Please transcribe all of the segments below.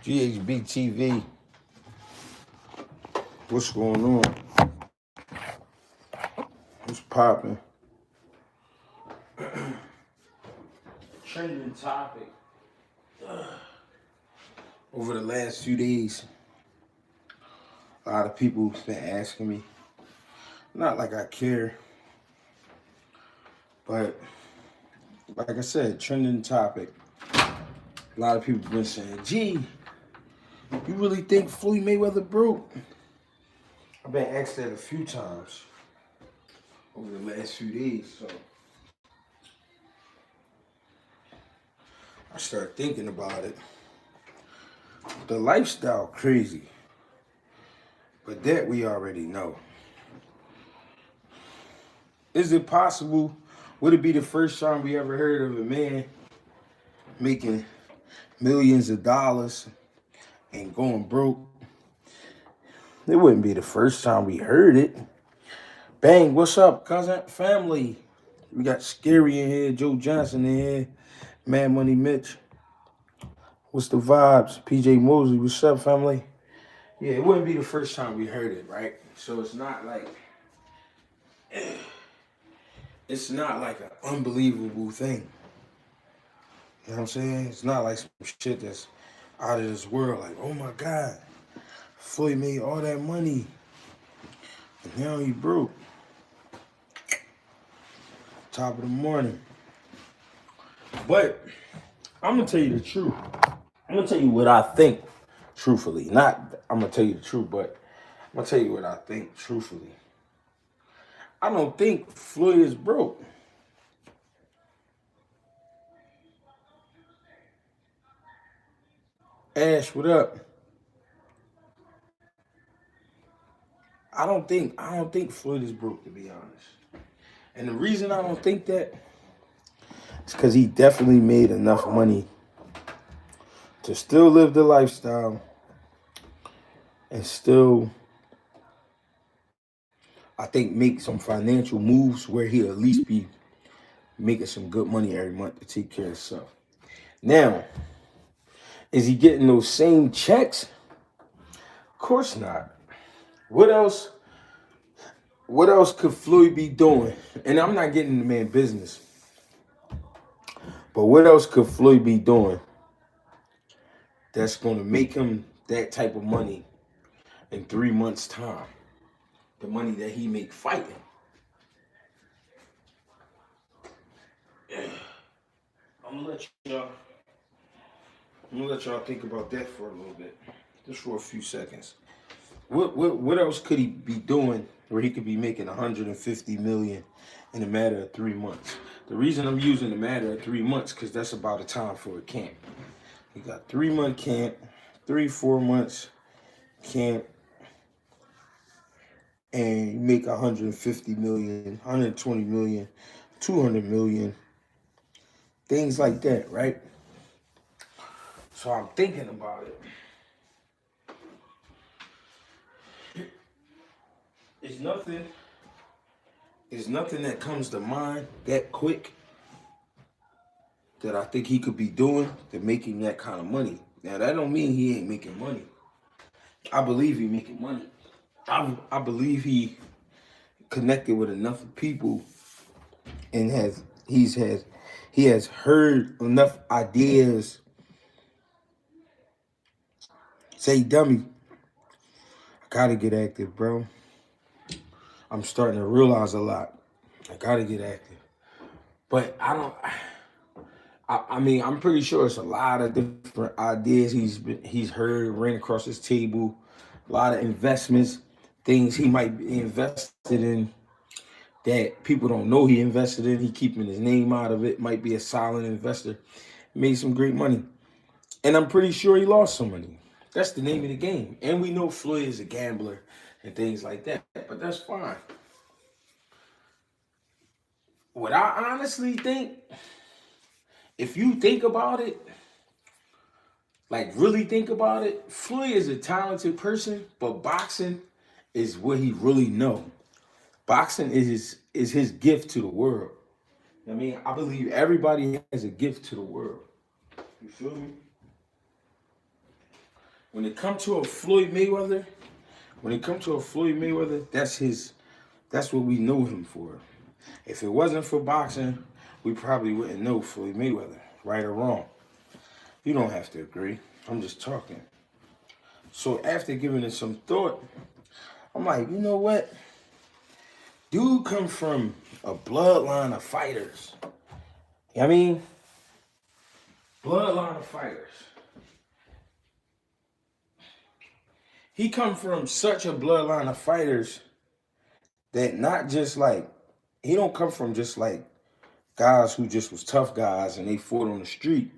GHB TV. What's going on? What's popping? Trending topic. Over the last few days, a lot of people have been asking me. Not like I care, but like I said, trending topic. A lot of people have been saying, gee, you really think Floyd Mayweather broke? I've been asked that a few times over the last few days, so I started thinking about it. The lifestyle crazy, but that we already know. Is it possible? Would it be the first time we ever heard of a man making millions of dollars and going broke? It wouldn't be the first time we heard it. Bang, what's up, cousin, family? We got Scary in here, Joe Johnson in here, Mad Money Mitch. What's the vibes? PJ Mosley, what's up, family? Yeah, it wouldn't be the first time we heard it, right? So it's not like an unbelievable thing. You know what I'm saying? It's not like some shit that's out of this world. Like, oh my God, Floyd made all that money, and now he broke. Top of the morning. But I'm gonna tell you the truth. I'm gonna tell you what I think, truthfully. Not I'm gonna tell you the truth, but I'm gonna tell you what I think, truthfully. I don't think Floyd is broke. Ash, what up? I don't think Floyd is broke, to be honest. And the reason I don't think that is because he definitely made enough money to still live the lifestyle and still, I think, make some financial moves where he'll at least be making some good money every month to take care of himself. Now, is he getting those same checks? Of course not. What else could Floyd be doing? And I'm not getting in the man business. But what else could Floyd be doing that's going to make him that type of money in 3 months' time? The money that he make fighting. I'm gonna let y'all think about that for a little bit. Just for a few seconds. What else could he be doing where he could be making $150 million in a matter of 3 months? The reason I'm using a matter of 3 months, because that's about the time for a camp. You got 3-month camp, 3-4 months camp, and you make $150 million, $120 million, $200 million, things like that, right? So I'm thinking about it. It's nothing that comes to mind that quick that I think he could be doing to make him that kind of money. Now, that don't mean he ain't making money. I believe he making money. I believe he connected with enough people and he has heard enough ideas. Say, dummy, I gotta get active, bro. I'm starting to realize a lot. I gotta get active. But I mean, I'm pretty sure it's a lot of different ideas he's heard, ran across his table, a lot of investments, things he might be invested in that people don't know he invested in. He keeping his name out of it, might be a silent investor, made some great money. And I'm pretty sure he lost some money. That's the name of the game. And we know Floyd is a gambler and things like that, but that's fine. What I honestly think, if you think about it, like really think about it, Floyd is a talented person, but boxing is what he really know. Boxing is his gift to the world. I mean, I believe everybody has a gift to the world. You feel me? when it comes to a Floyd Mayweather, that's what we know him for. If it wasn't for boxing, we probably wouldn't know Floyd Mayweather, right or wrong. You don't have to agree. I'm just talking. So after giving it some thought, I'm like, you know what? Dude come from a bloodline of fighters. I mean, bloodline of fighters. He come from such a bloodline of fighters that not just like, he don't come from just like guys who just was tough guys and they fought on the street.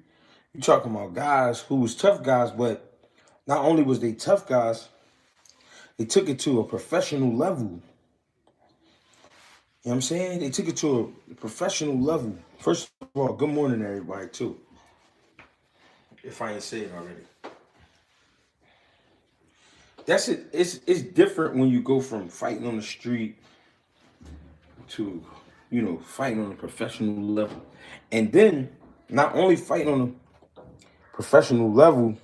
You talking about guys who was tough guys, but not only was they tough guys, they took it to a professional level. You know what I'm saying? They took it to a professional level. First of all, good morning, everybody, too. If I ain't said it already. That's it. It's different when you go from fighting on the street to, you know, fighting on a professional level. And then, not only fighting on a professional level,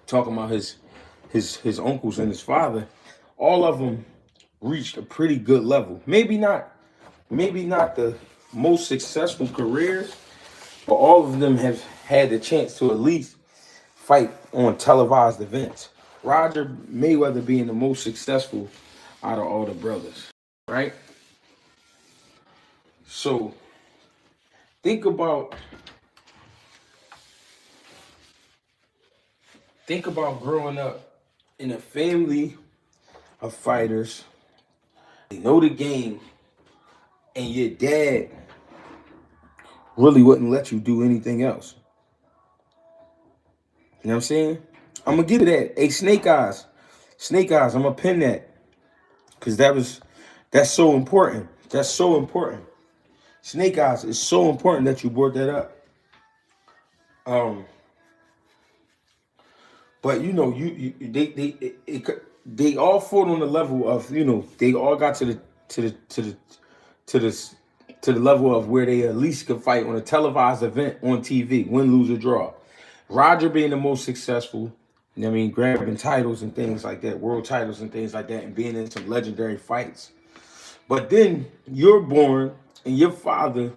talking about his uncles and his father, all of them reached a pretty good level. Maybe not the most successful careers, but all of them have had the chance to at least fight on televised events. Roger Mayweather being the most successful out of all the brothers, right? So think about growing up in a family of fighters. They know the game, and your dad really wouldn't let you do anything else. You know what I'm saying? I'm gonna give it that. Hey, Snake Eyes, I'm gonna pin that because that's so important. That's so important. Snake Eyes, it's so important that you brought that up. But you know, they all fought on the level of, you know, they all got to the level of where they at least could fight on a televised event on TV, win, lose, or draw. Roger being the most successful, you know what I mean, grabbing titles and things like that, world titles and things like that, and being in some legendary fights. But then you're born and your father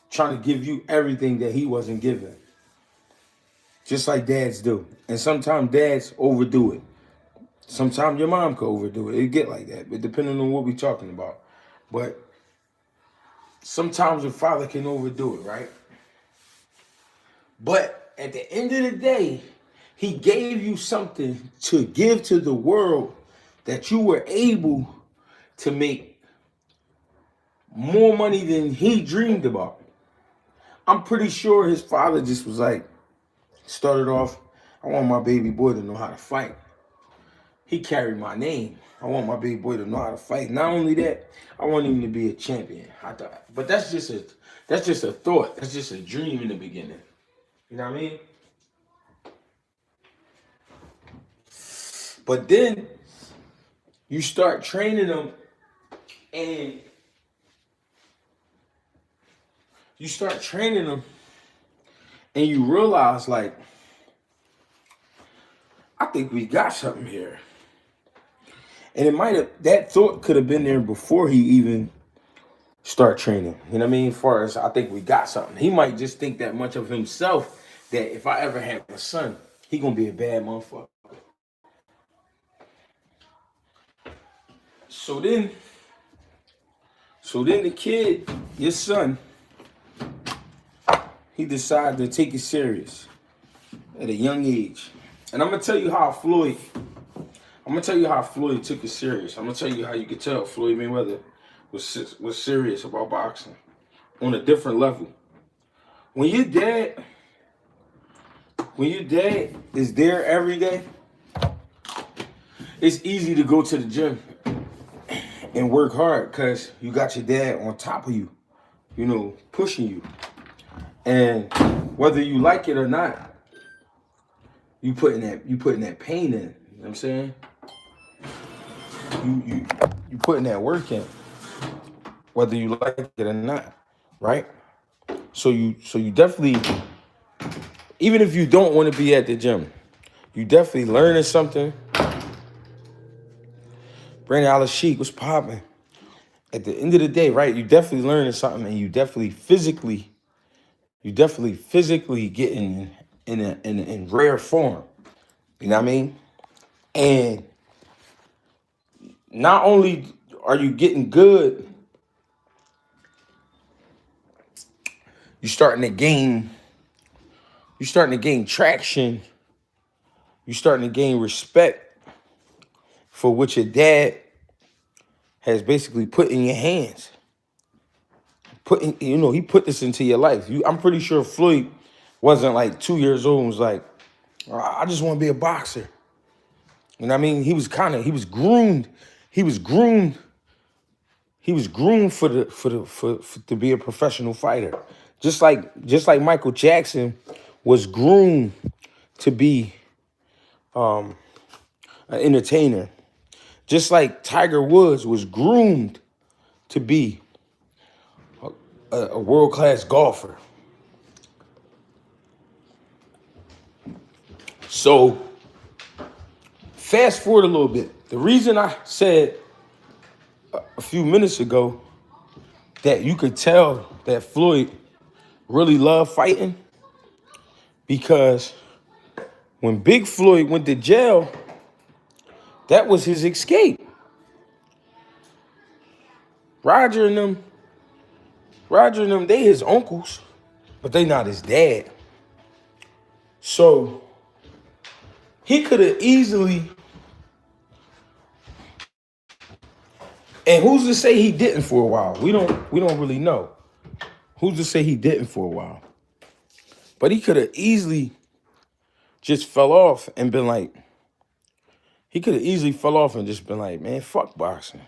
trying to give you everything that he wasn't given. Just like dads do. And sometimes dads overdo it. Sometimes your mom could overdo it. It get like that, but depending on what we're talking about. But sometimes your father can overdo it, right? But at the end of the day, he gave you something to give to the world that you were able to make more money than he dreamed about. I'm pretty sure his father just was like, started off, I want my baby boy to know how to fight. He carried my name. I want my baby boy to know how to fight. Not only that, I want him to be a champion. I thought, but that's just a thought. That's just a dream in the beginning. You know what I mean? But then you start training them, and you realize, like, I think we got something here. And it might have, that thought could have been there before he even start training. You know what I mean? As far as, I think we got something. He might just think that much of himself that if I ever have a son, he gonna be a bad motherfucker. So then the kid, your son, he decided to take it serious at a young age. And I'm gonna tell you how Floyd took it serious. I'm gonna tell you how you could tell Floyd Mayweather was serious about boxing on a different level. When your dad is there every day, it's easy to go to the gym and work hard because you got your dad on top of you, you know, pushing you. And whether you like it or not, you putting that pain in. You know what I'm saying? You putting that work in, whether you like it or not, right? So you definitely, even if you don't want to be at the gym, You definitely learning something. Brandon Al-Sheik, what's popping? At the end of the day, right? You definitely learning something, and you definitely physically getting in rare form. You know what I mean? And not only are you getting good, you're starting to gain traction. You're starting to gain respect for what your dad has basically put in your hands. He put this into your life. I'm pretty sure Floyd wasn't like 2 years old and was like, I just want to be a boxer. You know what I mean? He was groomed. He was groomed. He was groomed for to be a professional fighter. Just like Michael Jackson was groomed to be an entertainer. Just like Tiger Woods was groomed to be a world-class golfer. So fast forward a little bit. The reason I said a few minutes ago that you could tell that Floyd really loved fighting, because when Big Floyd went to jail, that was his escape. Roger and them, they his uncles, but they not his dad. So he could have easily, and who's to say he didn't for a while? We don't really know. Who's to say he didn't for a while? But he could have easily just fell off and been like, man, fuck boxing.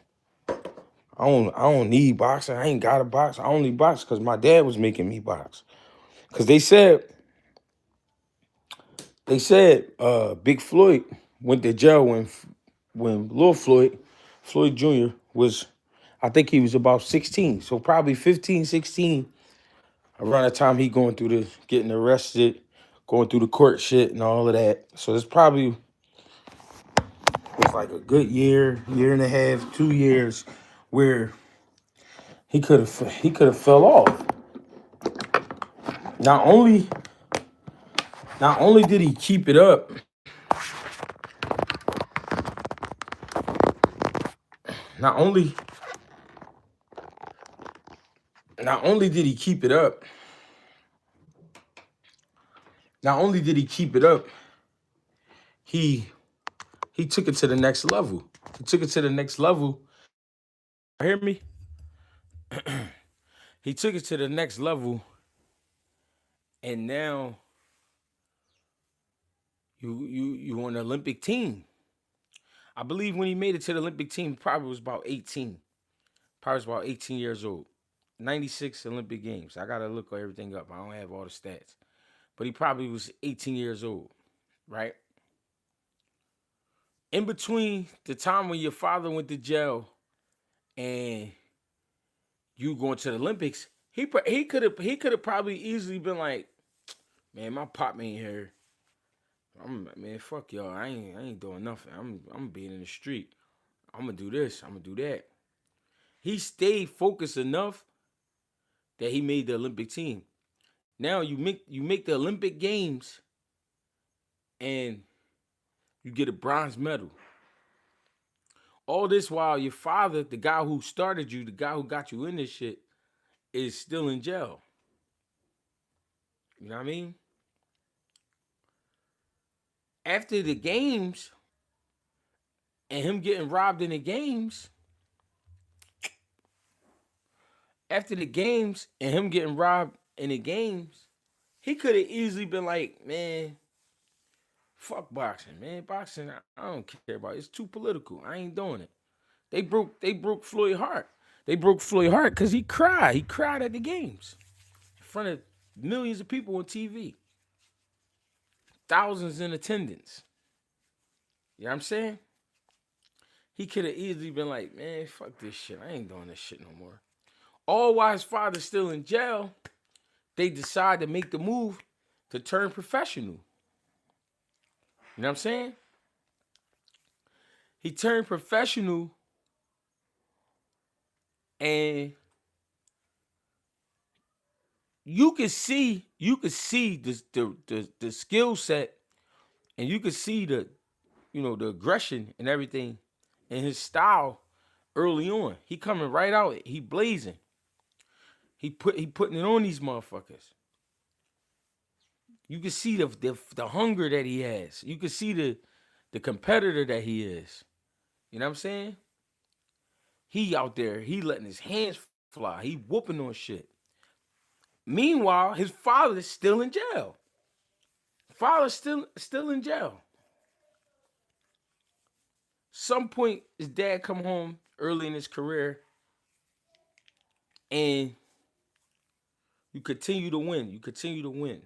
I don't need boxing. I ain't got to box. I only box because my dad was making me box. Because they said Big Floyd went to jail when Lil Floyd Jr. was, I think he was about 16. So probably 15, 16, around the time he going through getting arrested, going through the court shit and all of that. So it's probably was like a good year and a half, 2 years where he could have fell off. Not only did he keep it up, not only did he keep it up, he took it to the next level. Hear me? He took it to the next level, and now you on the Olympic team. I believe when he made it to the Olympic team, probably was about 18. Probably was about 18 years old. 96 Olympic Games. I gotta look everything up. I don't have all the stats. But he probably was 18 years old, right? In between the time when your father went to jail and you going to the Olympics, he could have probably easily been like, man, my pop ain't here. Man, fuck y'all. I ain't doing nothing. I'm being in the street. I'm gonna do this. I'm gonna do that. He stayed focused enough that he made the Olympic team. Now you make the Olympic Games and you get a bronze medal. All this while your father, the guy who started you, the guy who got you in this shit, is still in jail. You know what I mean? After the games and him getting robbed in the games, he could have easily been like, man, fuck boxing, man. Boxing, I don't care about it. It's too political. I ain't doing it. They broke Floyd's heart. They broke Floyd's heart because he cried. He cried at the games in front of millions of people on TV. Thousands in attendance. You know what I'm saying? He could have easily been like, man, fuck this shit. I ain't doing this shit no more. All while his father's still in jail, they decide to make the move to turn professional. You know what I'm saying? He turned professional, and you could see the skill set, and you could see the aggression and everything and his style early on. He coming right out, he blazing. He putting it on these motherfuckers. You can see the hunger that he has. You can see the competitor that he is. You know what I'm saying? He out there, he letting his hands fly. He whooping on shit. Meanwhile, his father's still in jail. Father's still in jail. Some point his dad come home early in his career, and you continue to win. You continue to win.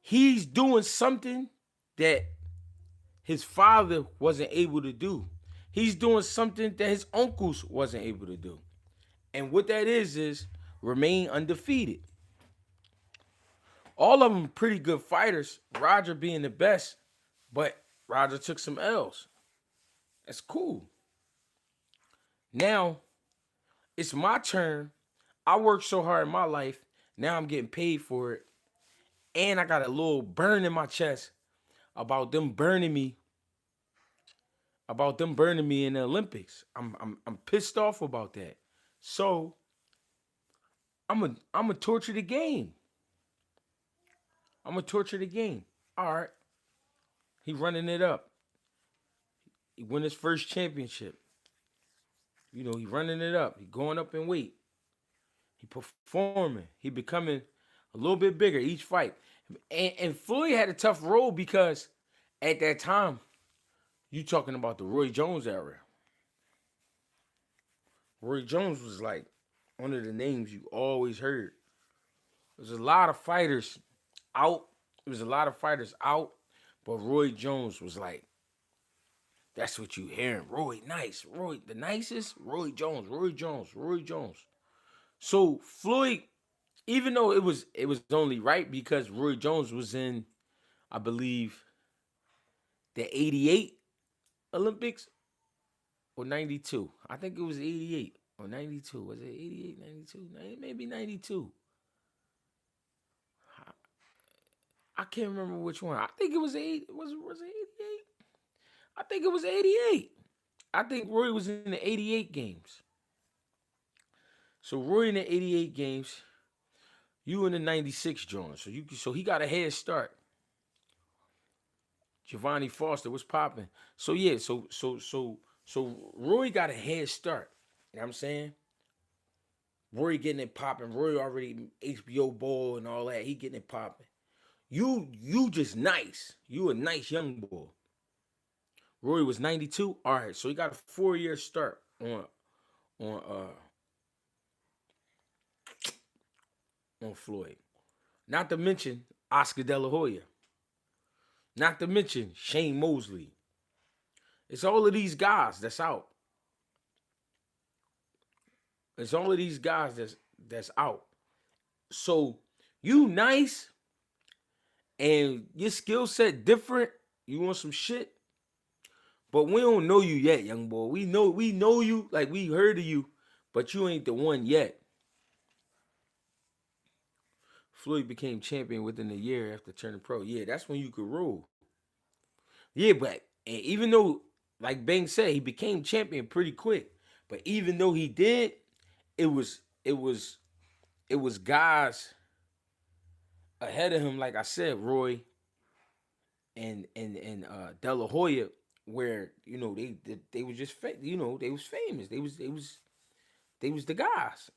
He's doing something that his father wasn't able to do. He's doing something that his uncles wasn't able to do. And what that is remain undefeated. All of them pretty good fighters, Roger being the best, but Roger took some L's. That's cool. Now it's my turn. I worked so hard in my life. Now I'm getting paid for it. And I got a little burn in my chest about them burning me, in the Olympics. I'm pissed off about that. So I'm a torture the game. I'm gonna torture the game. All right. He running it up. He won his first championship. He running it up. He going up in weight. He performing. He becoming a little bit bigger each fight. And Floyd had a tough role because at that time, you talking about the Roy Jones era. Roy Jones was like one of the names you always heard. There's a lot of fighters out. There was a lot of fighters out, but Roy Jones was like, that's what you hearing. Roy nice. Roy, the nicest? Roy Jones. Roy Jones. Roy Jones. So Floyd, even though it was only right because Roy Jones was in, I believe, the 88 Olympics or 92. I think it was 88 or 92. Was it 88, 92? Maybe 92. I can't remember which one. I think it was 8. Was it 88? I think it was 88. I think Roy was in the 88 games. So Roy in the 88 games, you in the 96 joint. So he got a head start. Giovanni Foster was popping. So yeah, so Roy got a head start. You know what I'm saying? Roy getting it popping. Roy already HBO ball and all that. He getting it popping. You just nice. You a nice young boy. Roy was 92. All right, so he got a 4-year start on Floyd. Not to mention Oscar De La Hoya. Not to mention Shane Mosley. It's all of these guys that's out. It's all of these guys that's out. So you nice and your skill set different. You want some shit, but we don't know you yet, young boy. We know you, like we heard of you, but you ain't the one yet. Floyd became champion within a year after turning pro. Yeah, that's when you could rule. Yeah, but even though, like Bang said, he became champion pretty quick. But even though he did, it was guys ahead of him, like I said, Roy and De La Hoya, where they was just they was famous. They was the guys.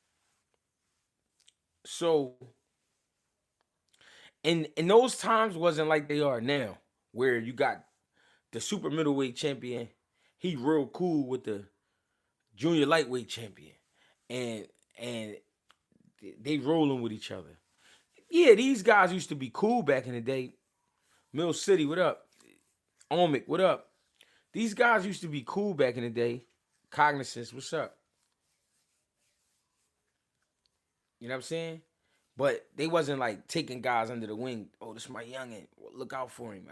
So and those times wasn't like they are now, where you got the super middleweight champion. He real cool with the junior lightweight champion, and and they rolling with each other. Yeah, these guys used to be cool back in the day. Mill City, what up? Omic, what up? These guys used to be cool back in the day. Cognizance, what's up? You know what I'm saying? But they wasn't like taking guys under the wing. Oh, this is my youngin'. Look out for him.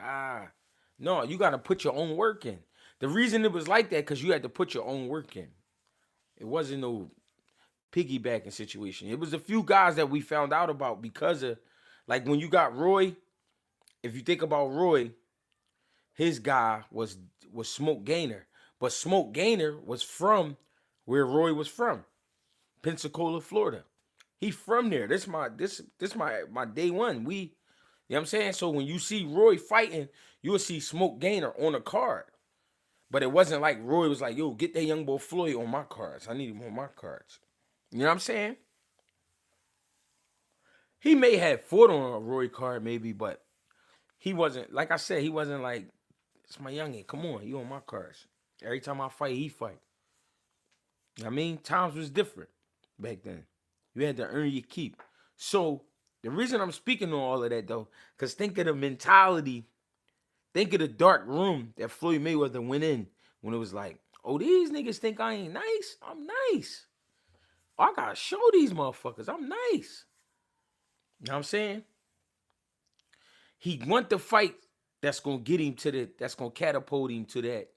No, you got to put your own work in. The reason it was like that because you had to put your own work in. It wasn't no piggybacking situation. It was a few guys that we found out about because of, like when you got Roy. If you think about Roy, his guy was Smoke Gaynor, but Smoke Gaynor was from where Roy was from, Pensacola, Florida. He from there. This my day one. You know what I'm saying? So when you see Roy fighting, you'll see Smoke Gaynor on a card. But it wasn't like Roy was like, yo, get that young boy Floyd on my cards. I need him on my cards. You know what I'm saying? He may have fought on a Roy card, maybe, but he wasn't, like I said, he wasn't like, it's my youngin'. Come on, you on my cards. Every time I fight, he fight. You know what I mean? Times was different back then. You had to earn your keep. So the reason I'm speaking on all of that though, because think of the mentality, think of the dark room that Floyd Mayweather went in when it was like, oh, these niggas think I ain't nice. I'm nice. I gotta show these motherfuckers I'm nice. You know what I'm saying? He want the fight that's gonna get him that's gonna catapult him to that,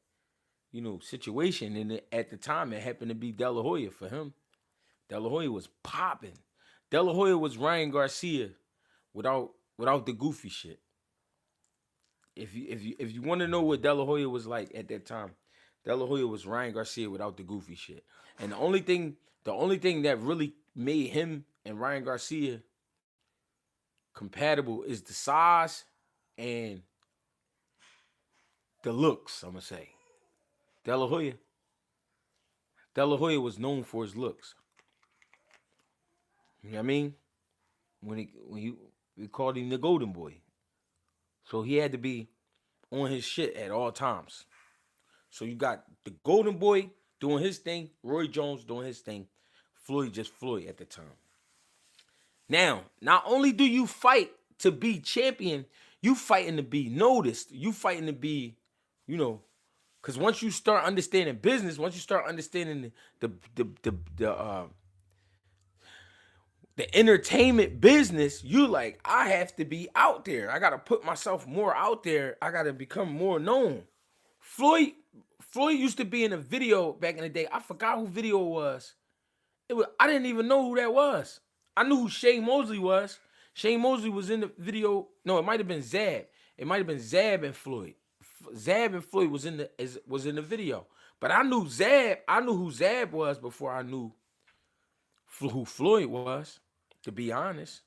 situation. And at the time, it happened to be De La Hoya for him. De La Hoya was popping. De La Hoya was Ryan Garcia without the goofy shit. If you want to know what De La Hoya was like at that time, De La Hoya was Ryan Garcia without the goofy shit. And the only thing that really made him and Ryan Garcia compatible is the size and the looks, I'm gonna say. De La Hoya. De La Hoya was known for his looks. You know what I mean? We called him the Golden Boy. So he had to be on his shit at all times. So you got the Golden Boy doing his thing, Roy Jones doing his thing, Floyd just Floyd at the time. Now, not only do you fight to be champion, you fighting to be noticed. You fighting to be, because once you start understanding business, once you start understanding the entertainment business, you like, I have to be out there. I gotta put myself more out there. I gotta become more known. Floyd used to be in a video back in the day. I forgot who video it was. I didn't even know who that was. I knew who Shane Mosley was. Shane Mosley was in the video. No, it might have been Zab. It might have been Zab and Floyd. Zab and Floyd was in the video. But I knew Zab. I knew who Zab was before I knew who Floyd was. To be honest,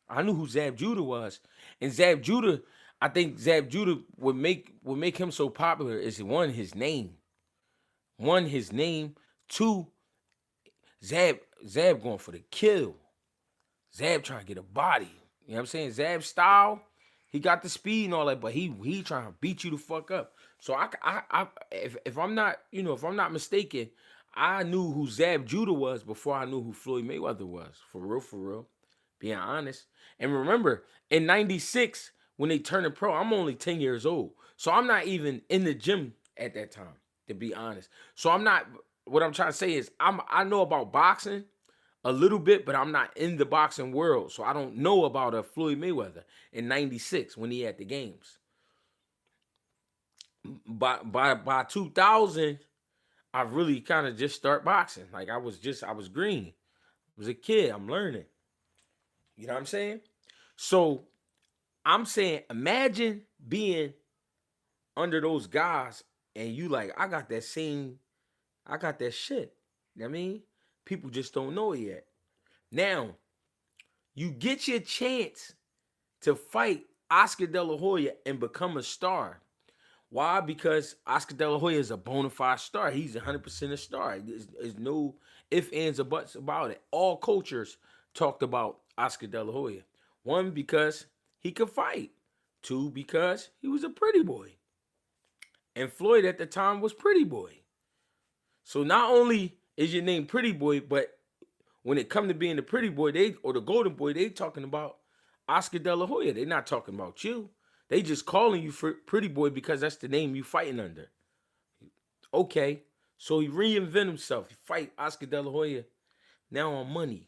I knew who Zab Judah was, and Zab Judah. I think Zab Judah would make him so popular is one, his name. One, his name. Two, Zab going for the kill. Zab trying to get a body. You know what I'm saying? Zab's style, he got the speed and all that, but he trying to beat you the fuck up. So if I'm not mistaken, I knew who Zab Judah was before I knew who Floyd Mayweather was. For real. Being honest. And remember, in 96, when they turned pro, I'm only 10 years old. So I'm not even in the gym at that time, to be honest. So what I'm trying to say is I know about boxing a little bit, but I'm not in the boxing world. So I don't know about a Floyd Mayweather in 96 when he had the games. By 2000, I really kind of just start boxing. Like I was green. I was a kid. I'm learning. You know what I'm saying? So I'm saying, imagine being under those guys and you like, I got that shit. You know what I mean? People just don't know it yet. Now, you get your chance to fight Oscar De La Hoya and become a star. Why? Because Oscar De La Hoya is a bona fide star. He's 100% a star. There's no ifs, ands, or buts about it. All cultures talked about Oscar De La Hoya. One, because he could fight. Two, because he was a pretty boy. And Floyd at the time was Pretty Boy. So not only is your name Pretty Boy, but when it come to being the Pretty Boy, or the Golden Boy, they talking about Oscar De La Hoya. They're not talking about you. They just calling you for Pretty Boy because that's the name you fighting under. Okay, so he reinvent himself. He fight Oscar De La Hoya now on money.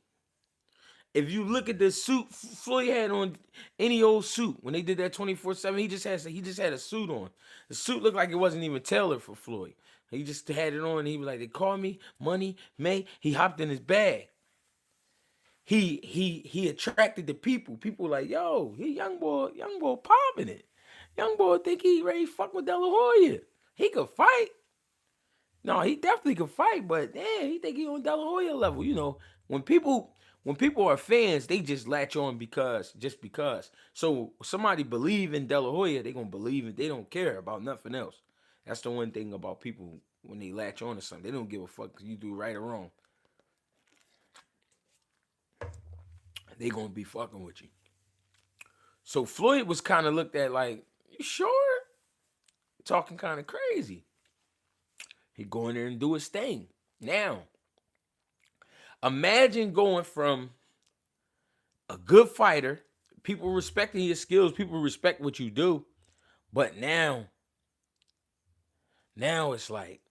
If you look at the suit Floyd had on, any old suit when they did that 24/7, he just had a suit on. The suit looked like it wasn't even tailored for Floyd. He just had it on. And he was like, "They call me Money May." He hopped in his bag. He attracted the people. People were like, "Yo, he young boy popping it. Young boy think he ready to fuck with De La Hoya. He could fight." No, he definitely could fight, but yeah, he think he on De La Hoya level. When people are fans, they just latch on just because. So somebody believe in De La Hoya, they gonna believe it. They don't care about nothing else. That's the one thing about people when they latch on to something. They don't give a fuck if you do right or wrong. They gonna be fucking with you. So Floyd was kind of looked at like, "You sure?" Talking kind of crazy. He go in there and do his thing. Now, imagine going from a good fighter, people respecting your skills, people respect what you do, but now it's like,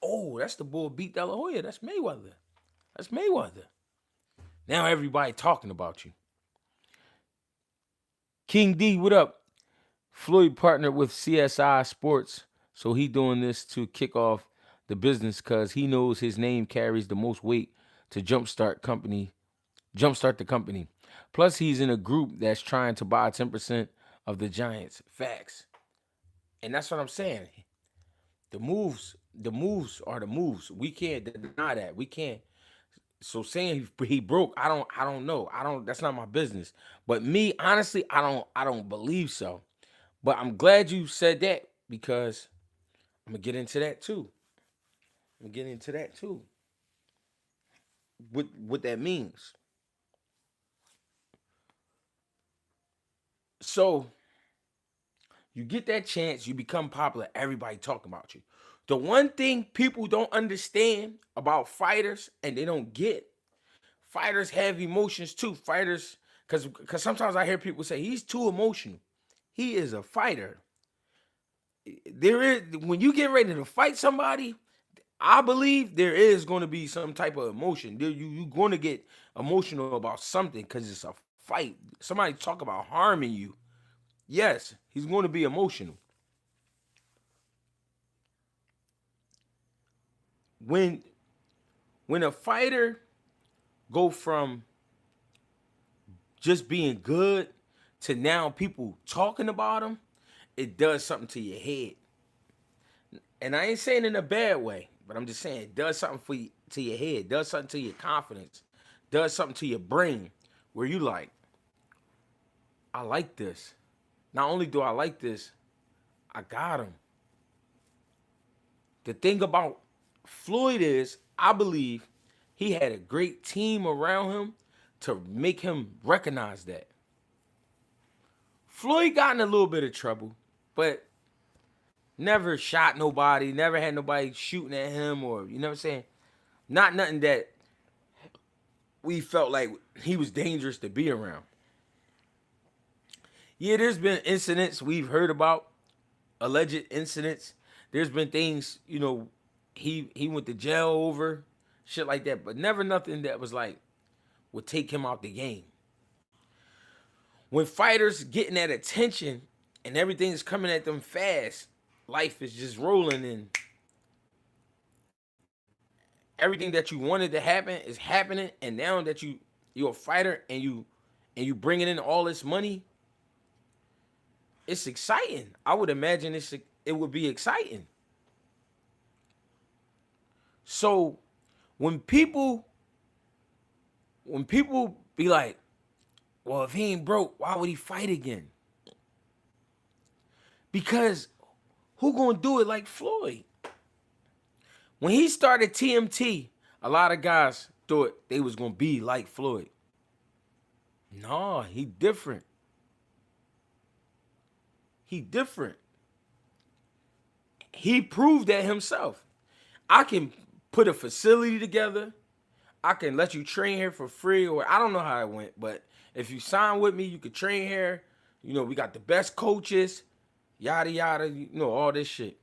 oh, that's the bull beat De La Hoya. That's Mayweather. That's Mayweather. Now everybody talking about you. King D, what up? Floyd partnered with CSI Sports, so he doing this to kick off the business because he knows his name carries the most weight to jumpstart the company. Plus, he's in a group that's trying to buy 10% of the Giants. Facts. And that's what I'm saying. The moves are the moves. We can't deny that. We can't. So saying he broke, I don't know. I don't That's not my business. But me, honestly, I don't believe so. But I'm glad you said that because I'm gonna get into that too. I'm gonna get into that too. What that means. So you get that chance, you become popular, everybody talking about you. The one thing people don't understand about fighters and they don't get, fighters have emotions too. Fighters, because sometimes I hear people say he's too emotional. He is a fighter. There is When you get ready to fight somebody, I believe there is going to be some type of emotion. You're going to get emotional about something because it's a fight. Somebody talk about harming you. Yes, he's going to be emotional. When when a fighter go from just being good to now people talking about him, it does something to your head. And I ain't saying in a bad way, but I'm just saying it does something to your head, does something to your confidence, does something to your brain, where you like, I like this. Not only do I like this, I got him. The thing about Floyd is, I believe he had a great team around him to make him recognize that. Floyd got in a little bit of trouble, but never shot nobody, never had nobody shooting at him, or you know what I'm saying? Not nothing that we felt like he was dangerous to be around. Yeah, there's been incidents we've heard about, alleged incidents. There's been things, he went to jail over, shit like that, but never nothing that was like would take him out the game. When fighters getting that attention and everything's coming at them fast, life is just rolling and everything that you wanted to happen is happening. And now that you're a fighter and you bringing in all this money, it's exciting. I would imagine it would be exciting. So when people when people be like, well, if he ain't broke, why would he fight again? Because who gonna do it like Floyd? When he started TMT, a lot of guys thought they was gonna be like Floyd. No, he different. He different. He proved that himself. I can put a facility together. I can let you train here for free, or I don't know how it went, but if you sign with me, you could train here. We got the best coaches, yada yada, all this shit.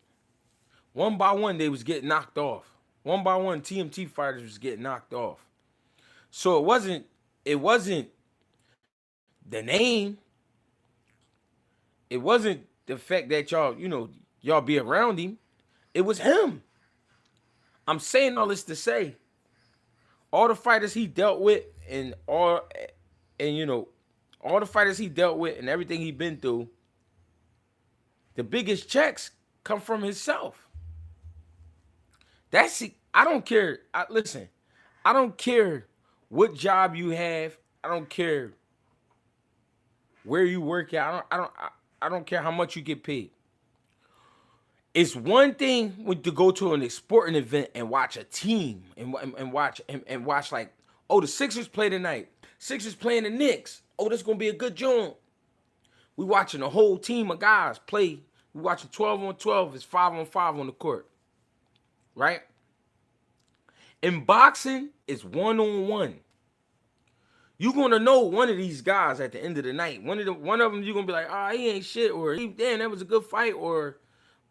One by one, they was getting knocked off. One by one, TMT fighters was getting knocked off. So it wasn't. it wasn't the name. It wasn't the fact that y'all be around him. It was him. I'm saying all this to say, all the fighters he dealt with, and all the fighters he dealt with, and everything he been through, the biggest checks come from himself. I don't care. Listen, I don't care what job you have. I don't care where you work at. I don't care how much you get paid. It's one thing when to go to an sporting event and watch a team and watch like, oh, the Sixers play tonight. Sixers playing the Knicks. Oh, that's gonna be a good joint. We watching a whole team of guys play. We watching 12-on-12. It's 5-on-5 on the court, right? In boxing, it's 1-on-1. You're gonna know one of these guys at the end of the night. One of them, you're gonna be like, oh, he ain't shit, or damn, that was a good fight, or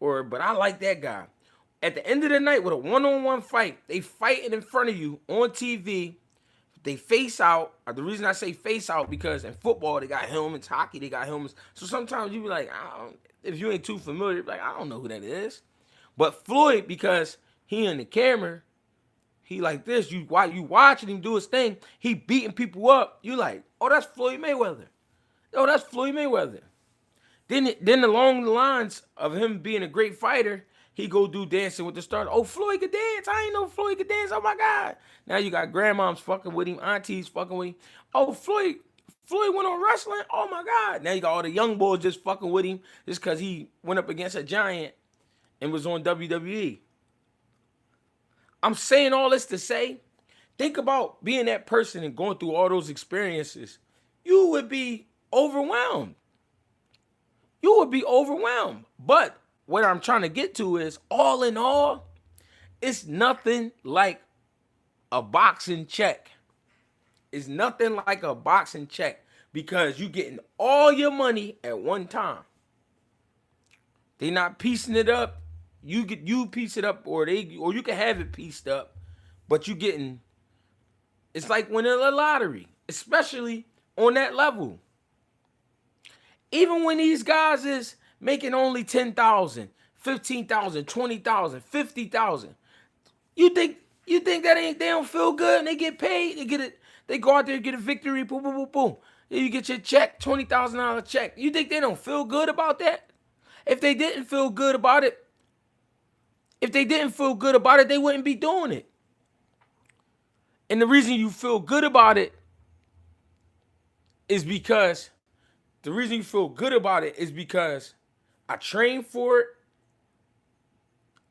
but I like that guy. At the end of the night, with a 1-on-1 fight, they fighting in front of you on TV. They face out. The reason I say face out, because in football they got helmets, hockey they got helmets. So sometimes you be like, if you ain't too familiar, you're like, I don't know who that is. But Floyd, because he in the camera, he like this. You watching him do his thing. He beating people up. You like, oh, that's Floyd Mayweather. Oh, that's Floyd Mayweather. Then along the lines of him being a great fighter, he go do Dancing with the Stars. Oh, Floyd could dance. I ain't know Floyd could dance. Oh my God. Now you got grandmoms fucking with him, aunties fucking with him. Oh, Floyd went on wrestling. Oh my God. Now you got all the young boys just fucking with him just because he went up against a giant and was on WWE. I'm saying all this to say, think about being that person and going through all those experiences. You would be overwhelmed. You would be overwhelmed. But what I'm trying to get to is, all in all, it's nothing like a boxing check. It's nothing like a boxing check, because you're getting all your money at one time. They not piecing it up. You piece it up, or you can have it pieced up, but you getting, it's like winning a lottery, especially on that level. Even when these guys is making only 10,000, 15,000, 20,000, 50,000, you think that they don't feel good and they get paid, they get it, they go out there and get a victory, boom, boom, boom, boom. You get your check, $20,000 check. You think they don't feel good about that? If they didn't feel good about it, they wouldn't be doing it. And the reason you feel good about it is because I trained for it.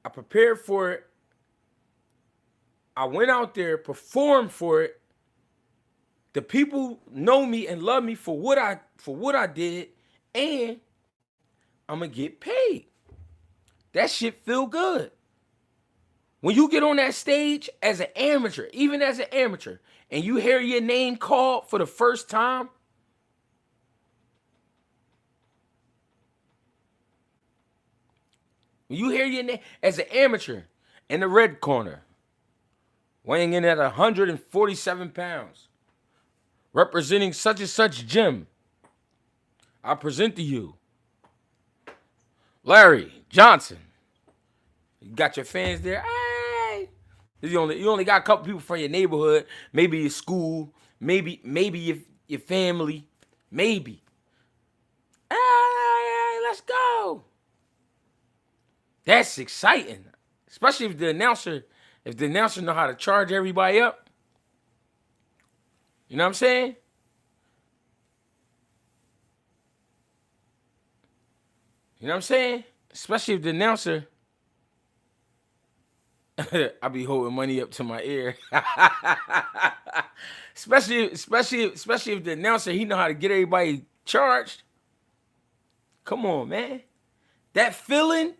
I prepared for it. I went out there, performed for it. The people know me and love me for what I did, and I'm gonna get paid. That shit feel good. When you get on that stage as an amateur, even as an amateur, and you hear your name called for the first time, when you hear your name as an amateur in the red corner, weighing in at 147 pounds, representing such and such gym, I present to you Larry Johnson. You got your fans there. Hey, you only got a couple people from your neighborhood, maybe your school, maybe your family, maybe. Hey, let's go. That's exciting, especially if the announcer know how to charge everybody up. You know what I'm saying? You know what I'm saying? Especially if the announcer, I be holding money up to my ear. especially if the announcer, he know how to get everybody charged. Come on, man. That feeling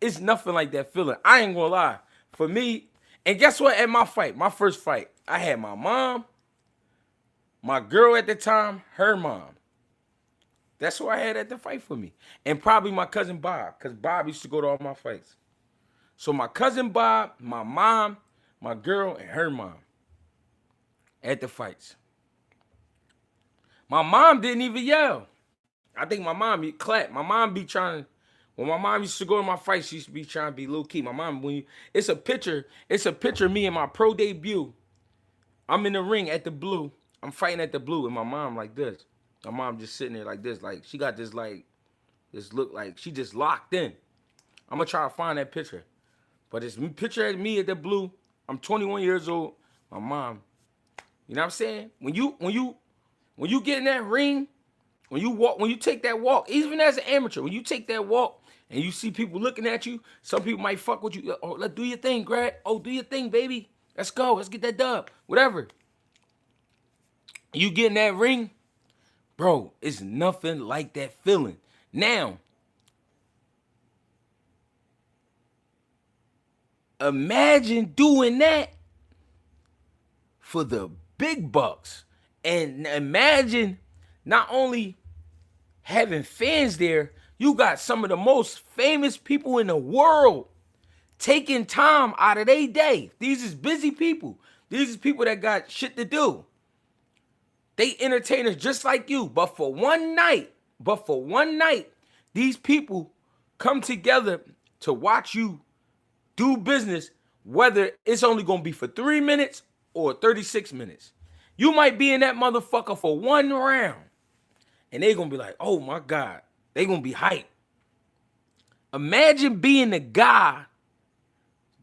is nothing like that feeling. I ain't gonna lie. For me, and guess what? At my first fight, I had my mom, my girl at the time, her mom. That's who I had at the fight for me. And probably my cousin Bob, because Bob used to go to all my fights. So my cousin Bob, my mom, my girl, and her mom. at the fights. My mom didn't even yell. I think my mom be clap. My mom be trying. When my mom used to go to my fights, she used to be trying to be low key. My mom, it's a picture of me in my pro debut. I'm in the ring at the blue. I'm fighting at the blue, and my mom like this. My mom just sitting there like this, like she got this this look like she just locked in. I'm gonna try to find that picture, but it's a picture of me at the blue. I'm 21 years old. My mom, you know what I'm saying? When you get in that ring, when you take that walk, even as an amateur, when you take that walk and you see people looking at you, some people might fuck with you. Oh, let's do your thing, Greg. Oh, do your thing, baby. Let's go. Let's get that dub. Whatever. You get in that ring, bro, it's nothing like that feeling. Now, imagine doing that for the big bucks. And imagine not only having fans there, you got some of the most famous people in the world taking time out of their day. These is busy people. These is people that got shit to do. They entertainers just like you. But for one night, these people come together to watch you do business, whether it's only going to be for 3 minutes or 36 minutes. You might be in that motherfucker for one round, and they going to be like, oh my God. They going to be hyped. Imagine being the guy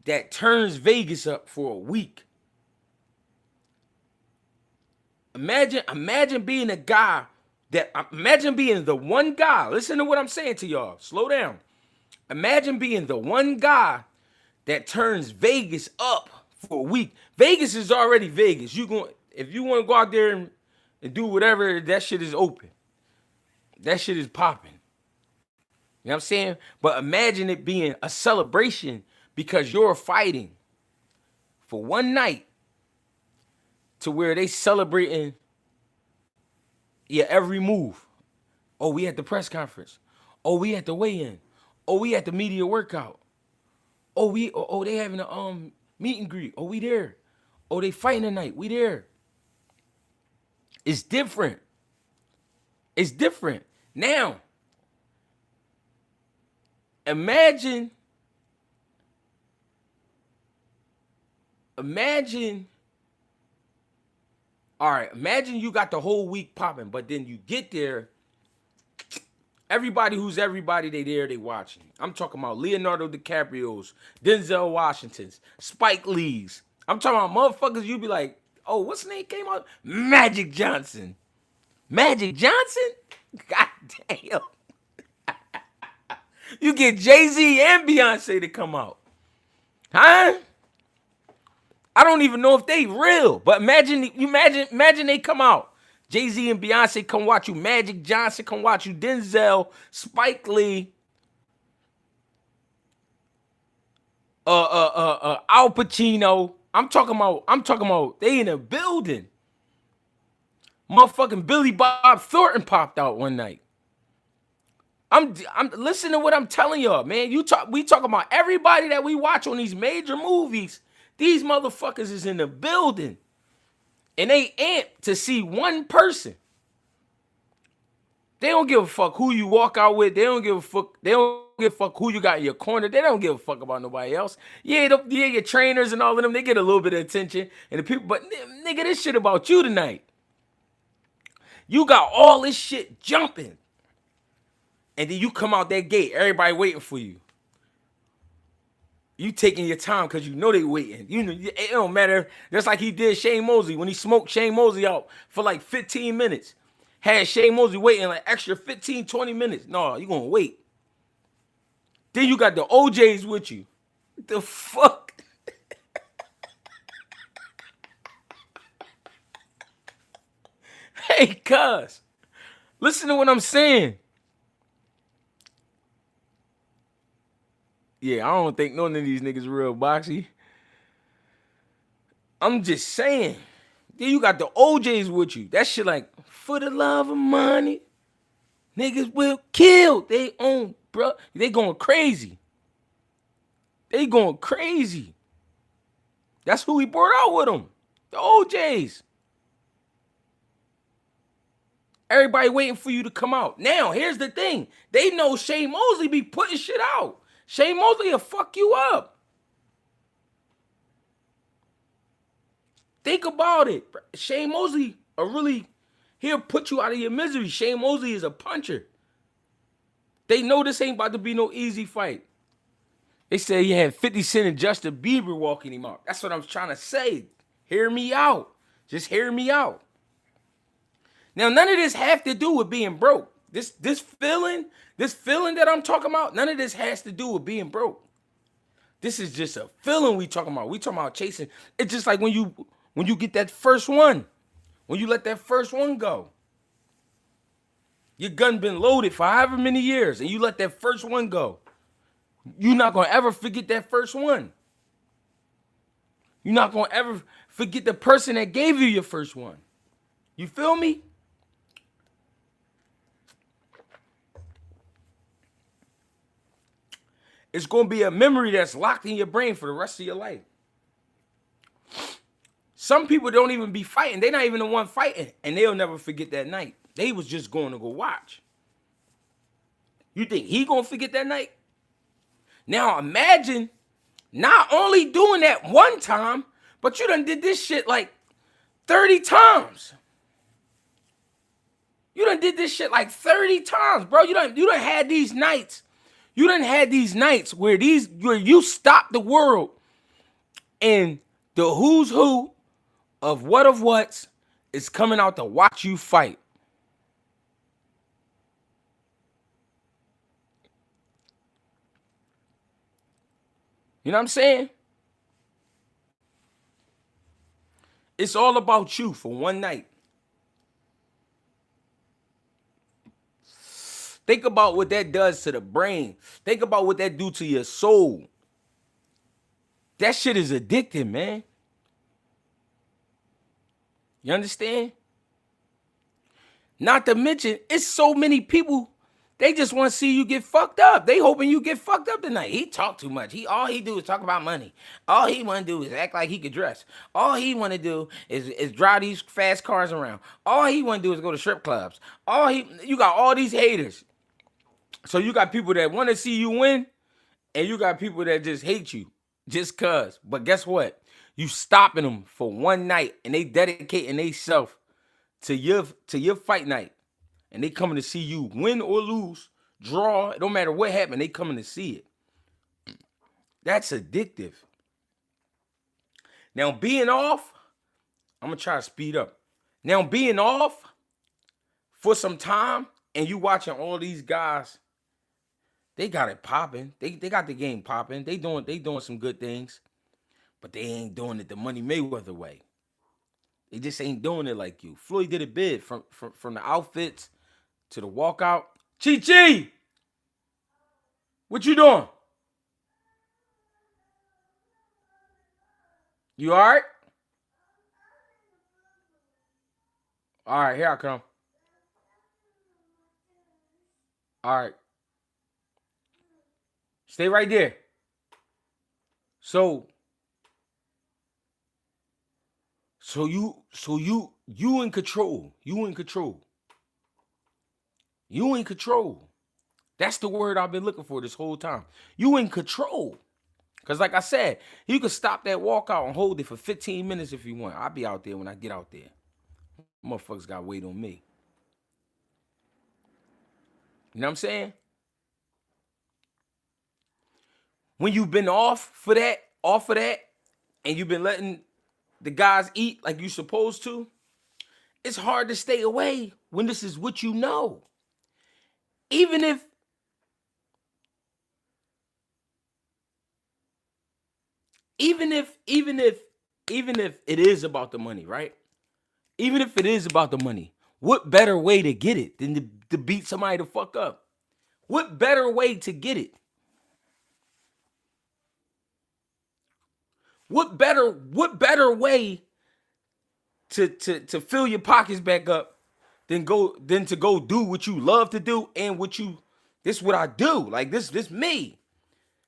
that turns Vegas up for a week. Imagine being a guy imagine being the one guy. Listen to what I'm saying to y'all. Slow down. Imagine being the one guy that turns Vegas up for a week. Vegas is already Vegas. If you want to go out there and do whatever, that shit is open. That shit is popping. You know what I'm saying? But imagine it being a celebration because you're fighting for one night to where they celebrating your every move. Oh, we at the press conference. Oh, we at the weigh-in. Oh, we at the media workout. Oh, they having a meet and greet. Oh, we there. Oh, they fighting tonight. We there. It's different. It's different. Now, imagine all right, imagine you got the whole week popping, but then you get there, everybody, they there, they watching. I'm talking about Leonardo DiCaprio's, Denzel Washington's, Spike Lee's. I'm talking about motherfuckers you be like, oh, what's the name came out? Magic Johnson. Magic Johnson? God damn. You get Jay-Z and Beyonce to come out. Huh? I don't even know if they real, but imagine they come out. Jay-Z and Beyonce come watch you. Magic Johnson come watch you. Denzel, Spike Lee, Al Pacino. I'm talking about they in a building. Motherfucking Billy Bob Thornton popped out one night. I'm listening to what I'm telling y'all, man. We talking about everybody that we watch on these major movies. These motherfuckers is in the building. And they amped to see one person. They don't give a fuck who you walk out with. They don't give a fuck. They don't give a fuck who you got in your corner. They don't give a fuck about nobody else. Yeah, your trainers and all of them, they get a little bit of attention. And the people, but nigga, this shit about you tonight. You got all this shit jumping. And then you come out that gate, everybody waiting for you. You taking your time because you know they waiting. You know, it don't matter. Just like he did Shane Mosley when he smoked Shane Mosley out for like 15 minutes. Had Shane Mosley waiting like extra 15, 20 minutes. No, you gonna wait. Then you got the OJs with you. What the fuck? Hey, cuz. Listen to what I'm saying. Yeah, I don't think none of these niggas real boxy. I'm just saying. Then you got the OJs with you. That shit like, for the love of money, niggas will kill they own, bro. They going crazy. They going crazy. That's who he brought out with him. The OJs. Everybody waiting for you to come out. Now, here's the thing. They know Shane Mosley be putting shit out. Shane Mosley will fuck you up. Think about it. Shane Mosley he'll put you out of your misery. Shane Mosley is a puncher. They know this ain't about to be no easy fight. They say he had 50 Cent and Justin Bieber walking him out. That's what I'm trying to say. Hear me out. Just hear me out. Now, none of this have to do with being broke. This feeling that I'm talking about, none of this has to do with being broke. This is just a feeling we talking about. We talking about chasing. It's just like when you get that first one, when you let that first one go. Your gun been loaded for however many years, and you let that first one go. You're not gonna ever forget that first one. You're not gonna ever forget the person that gave you your first one. You feel me? It's gonna be a memory that's locked in your brain for the rest of your life. Some people don't even be fighting. They're not even the one fighting, and they'll never forget that night. They was just going to go watch. You think he gonna forget that night? Now imagine not only doing that one time, but you done did this shit like 30 times. You done did this shit like 30 times, bro. You done had these nights. You done had these nights where you stop the world and the who's who of what's is coming out to watch you fight. You know what I'm saying? It's all about you for one night. Think about what that does to the brain. Think about what that do to your soul. That shit is addictive, man. You understand? Not to mention, it's so many people, they just want to see you get fucked up. They hoping you get fucked up tonight. He talk too much. All he do is talk about money. All he want to do is act like he could dress. All he want to do is drive these fast cars around. All he want to do is go to strip clubs. You got all these haters. So you got people that want to see you win, and you got people that just hate you just cuz. But guess what? You stopping them for one night, and they dedicating themselves to your fight night. And they coming to see you win or lose, draw. It don't matter what happened. They coming to see it. That's addictive. Now, being off, I'm going to try to speed up. Now, being off for some time, and you watching all these guys, they got it popping. They got the game popping. They doing some good things, but they ain't doing it the Money Mayweather way. They just ain't doing it like you. Floyd did it big from the outfits to the walkout. Chi, what you doing? You all right? All right, here I come. All right. Stay right there. So you in control. You in control. You in control. That's the word I've been looking for this whole time. You in control. Because like I said, you can stop that walkout and hold it for 15 minutes if you want. I'll be out there when I get out there. Motherfuckers got weight on me. You know what I'm saying? When you've been off of that, and you've been letting the guys eat like you supposed to, it's hard to stay away when this is what you know. Even if it is about the money, right? Even if it is about the money, what better way to get it than to beat somebody the fuck up? What better way to get it? What better way to fill your pockets back up than to go do what you love to do and this is what I do. Like this me.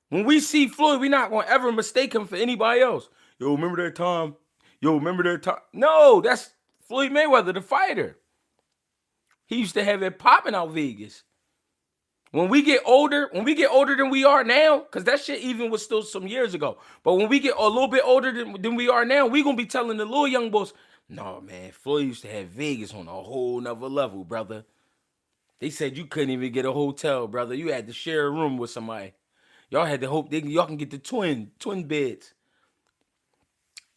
When we see Floyd, we're not gonna ever mistake him for anybody else. Yo, remember that time? No, that's Floyd Mayweather, the fighter. He used to have it popping out Vegas. When we get older than we are now, because that shit even was still some years ago. But when we get a little bit older than we are now, we gonna be telling the little young boys, no, man, Floyd used to have Vegas on a whole nother level, brother. They said you couldn't even get a hotel, brother. You had to share a room with somebody. Y'all had to hope y'all can get the twin beds.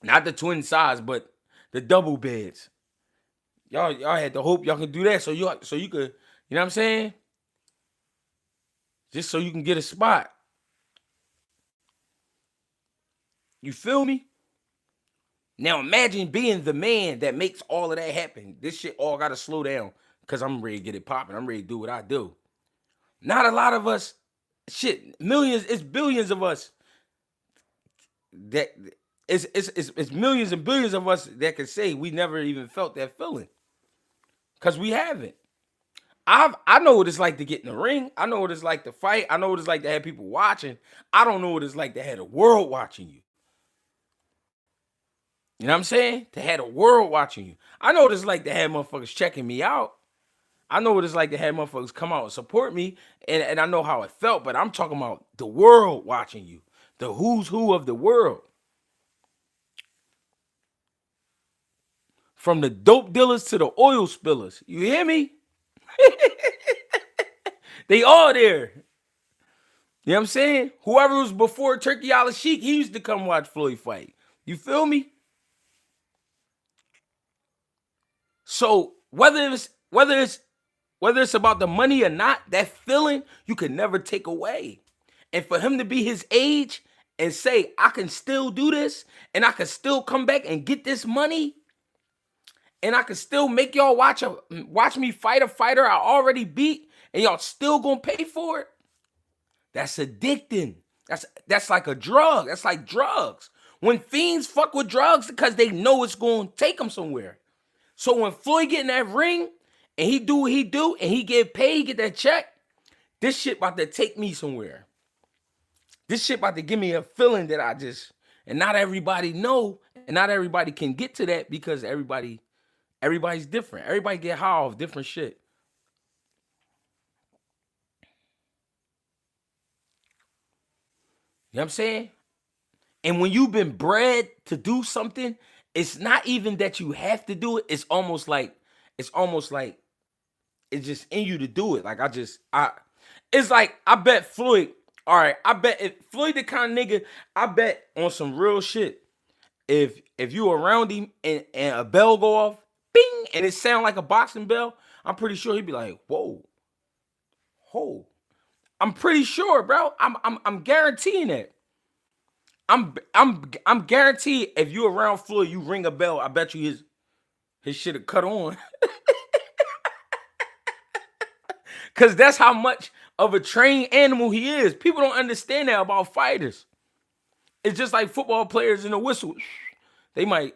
Not the twin size, but the double beds. Y'all had to hope y'all can do that so you could, you know what I'm saying? Just so you can get a spot. You feel me? Now imagine being the man that makes all of that happen. This shit all gotta slow down because I'm ready to get it popping. I'm ready to do what I do. Not a lot of us, shit, millions, it's billions of us that it's millions and billions of us that can say we never even felt that feeling. Cause we haven't. I know what it's like to get in the ring. I know what it's like to fight. I know what it's like to have people watching. I don't know what it's like to have the world watching you. You know what I'm saying? To have the world watching you. I know what it's like to have motherfuckers checking me out. I know what it's like to have motherfuckers come out and support me. And I know how it felt, but I'm talking about the world watching you. The who's who of the world. From the dope dealers to the oil spillers. You hear me? They all there. You know what I'm saying? Whoever was before Turkey Al Sheik, he used to come watch Floyd fight. You feel me? So whether it's about the money or not, that feeling you can never take away. And for him to be his age and say, I can still do this, and I can still come back and get this money, and I can still make y'all watch me fight a fighter I already beat, and y'all still gonna pay for it. That's addicting. That's like a drug. That's like drugs. When fiends fuck with drugs because they know it's gonna take them somewhere. So when Floyd get in that ring and he do what he do and he get paid, get that check, this shit about to take me somewhere. This shit about to give me a feeling that and not everybody know, and not everybody can get to that because everybody's different. Everybody get high off different shit. You know what I'm saying? And when you've been bred to do something, it's not even that you have to do it. It's almost like it's just in you to do it. Like it's like I bet Floyd. All right, I bet if Floyd the kind of nigga, I bet on some real shit. If you around him and a bell go off, bing, and it sound like a boxing bell, I'm pretty sure he'd be like, whoa, ho. I'm pretty sure, bro. I'm guaranteeing that. I'm guaranteed if you around Floyd, you ring a bell, I bet you his shit will cut on. Cause that's how much of a trained animal he is. People don't understand that about fighters. It's just like football players in the whistle. They might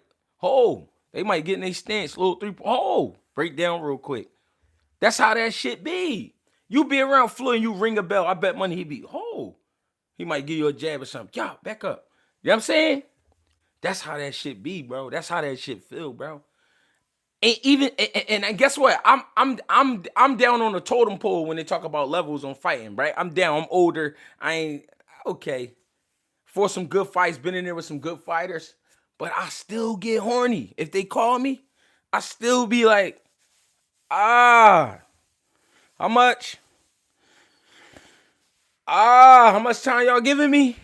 get in their stance, little break down real quick. That's how that shit be. You be around Floyd and you ring a bell, I bet money he be, he might give you a jab or something. Yo, back up. You know what I'm saying? That's how that shit be, bro. That's how that shit feel, bro. And guess what? I'm down on the totem pole when they talk about levels on fighting, right? I'm down. I'm older. I ain't okay. For some good fights, been in there with some good fighters, but I still get horny. If they call me, I still be like, how much? How much time y'all giving me?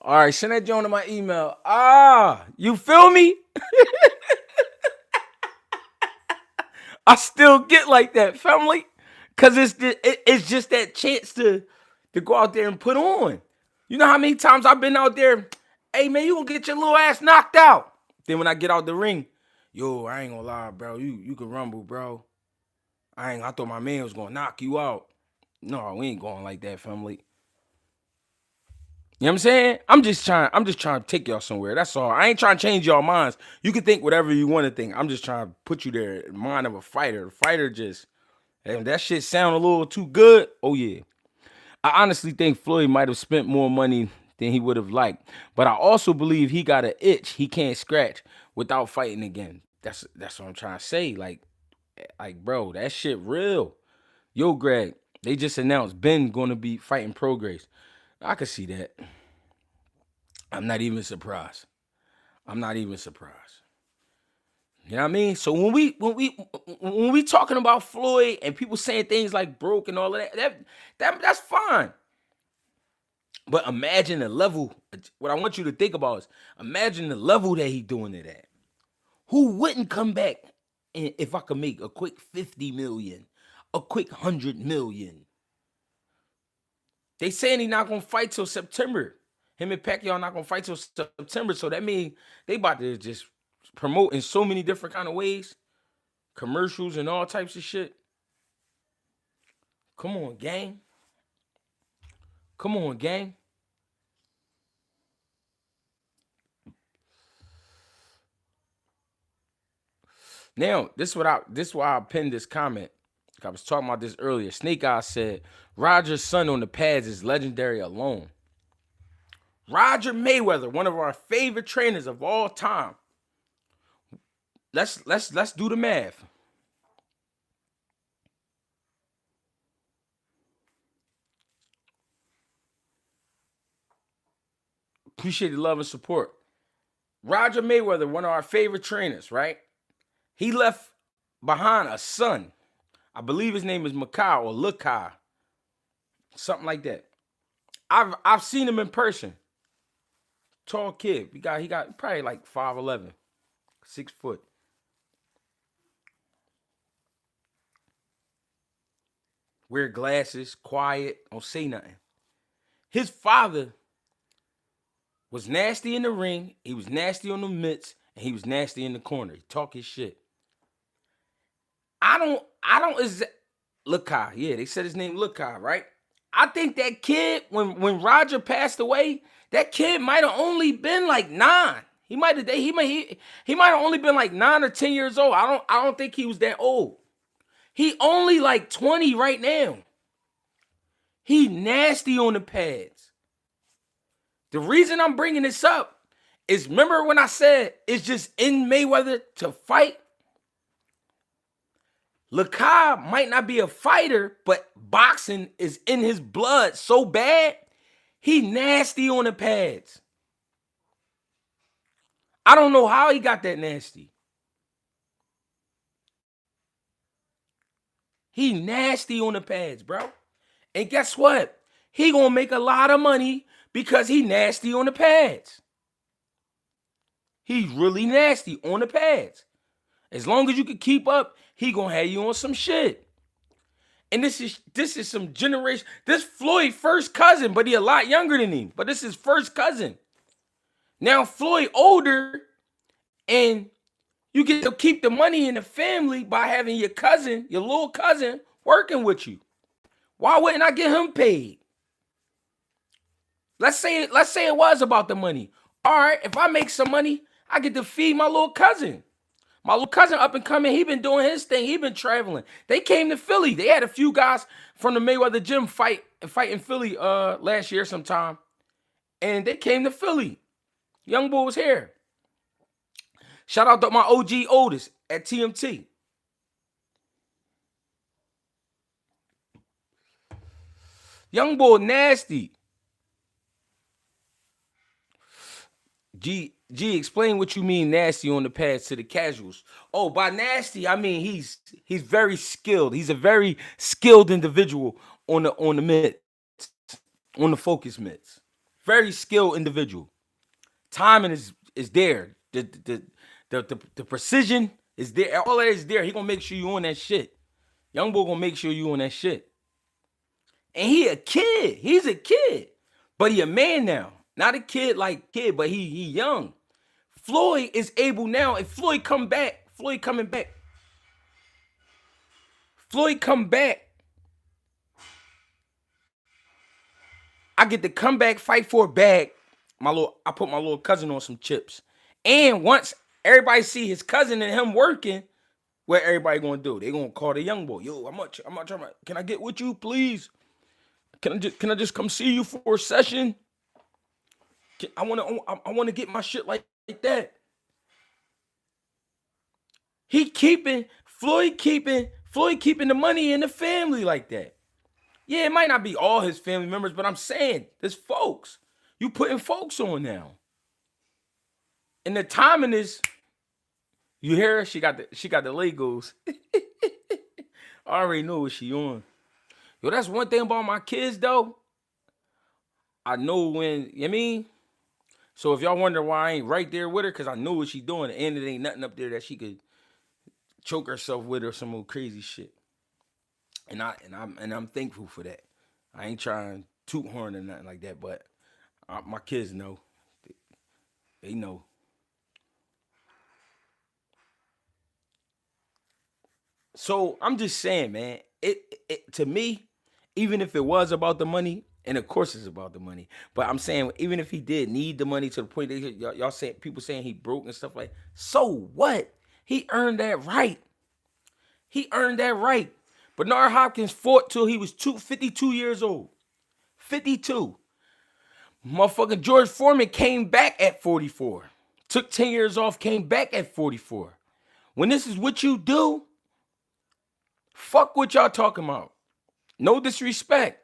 All right, send that joint to my email. You feel me? I still get like that, family, because it's just that chance to go out there and put on. You know how many times I've been out there? Hey man, you gonna get your little ass knocked out. Then when I get out the ring, yo, I ain't gonna lie, bro. You can rumble, bro. I thought my man was gonna knock you out. No, we ain't going like that, family. You know what I'm saying? I'm just trying to take y'all somewhere. That's all. I ain't trying to change y'all minds. You can think whatever you want to think. I'm just trying to put you there in the mind of a fighter. The fighter just, and that shit sound a little too good. Oh yeah. I honestly think Floyd might have spent more money than he would have liked. But I also believe he got an itch he can't scratch without fighting again. That's what I'm trying to say. Bro, that shit real. Yo, Greg, they just announced Ben gonna be fighting Progress. I could see that. I'm not even surprised. I'm not even surprised. You know what I mean? So when we talking about Floyd and people saying things like broke and all of that's fine. But imagine the level. What I want you to think about is imagine the level that he doing it at. Who wouldn't come back and if I could make a quick 50 million, a quick 100 million? They saying he not gonna fight till September. Him and Pacquiao not gonna fight till September. So that means they about to just promote in so many different kind of ways, commercials and all types of shit. Come on, gang. Come on, gang. Now, this is why I pinned this comment. I was talking about this earlier. Snake Eyes said Roger's son on the pads is legendary alone. Roger Mayweather, one of our favorite trainers of all time. Let's do the math. Appreciate the love and support. Roger Mayweather, one of our favorite trainers, right? He left behind a son. I believe his name is Makai or Lukai. Something like that. I've seen him in person. Tall kid. He got probably like 5'11", 6 foot. Wear glasses, quiet, don't say nothing. His father was nasty in the ring, he was nasty on the mitts, and he was nasty in the corner. He talk his shit. Lukai, yeah, they said his name Lukai, right? I think that kid, when Roger passed away, that kid might have only been like 9. He might have only been like 9 or 10 years old. I don't think he was that old. He only like 20 right now. He nasty on the pads. The reason I'm bringing this up is remember when I said it's just in Mayweather to fight? Lukai might not be a fighter, but boxing is in his blood so bad, he nasty on the pads. I don't know how he got that nasty. He nasty on the pads, bro. And guess what? He gonna make a lot of money because he nasty on the pads. He's really nasty on the pads. As long as you can keep up, he gonna have you on some shit. And this is some generation. This Floyd first cousin, but he a lot younger than him. But this is first cousin. Now Floyd older, and you get to keep the money in the family by having your cousin, your little cousin, working with you. Why wouldn't I get him paid? Let's say it was about the money. All right, if I make some money, I get to feed my little cousin. My little cousin up and coming, he been doing his thing. He been traveling. They came to Philly. They had a few guys from the Mayweather gym fight in Philly last year sometime. And they came to Philly. Young boy was here. Shout out to my OG Otis at TMT. Young boy nasty. G, explain what you mean nasty on the pads to the casuals. Oh, by nasty, I mean he's very skilled. He's a very skilled individual on the mitts, on the focus mitts. Very skilled individual. Timing is there. The precision is there. All that is there. He gonna make sure you on that shit. Young boy gonna make sure you on that shit. And he a kid. He's a kid. But he a man now. Not a kid like kid, but he young. Floyd is able now. If Floyd come back, Floyd come back. I get to come back, fight for a bag. I put my little cousin on some chips. And once everybody see his cousin and him working, what everybody gonna do? They gonna call the young boy. Yo, I'm not trying to. Can I get with you, please? Can I just come see you for a session? I wanna get my shit like that. Floyd keeping the money in the family like that. Yeah, it might not be all his family members, but I'm saying there's folks. You putting folks on now. And the timing is, you hear her? She got the Legos. I already know what she on. Yo, that's one thing about my kids though. I know when, you know what I mean? So if y'all wonder why I ain't right there with her, because I know what she doing, and it ain't nothing up there that she could choke herself with or some old crazy shit. And I'm thankful for that. I ain't trying toot horn or nothing like that, but my kids know. They know. So I'm just saying, man. It to me, even if it was about the money, and of course it's about the money, but I'm saying even if he did need the money to the point that y'all saying people saying he broke and stuff like, so what? He earned that right. He earned that right. Bernard Hopkins fought till he was 52 years old. 52. Motherfucking George Foreman came back at 44. Took 10 years off, came back at 44. When this is what you do, fuck what y'all talking about. No disrespect.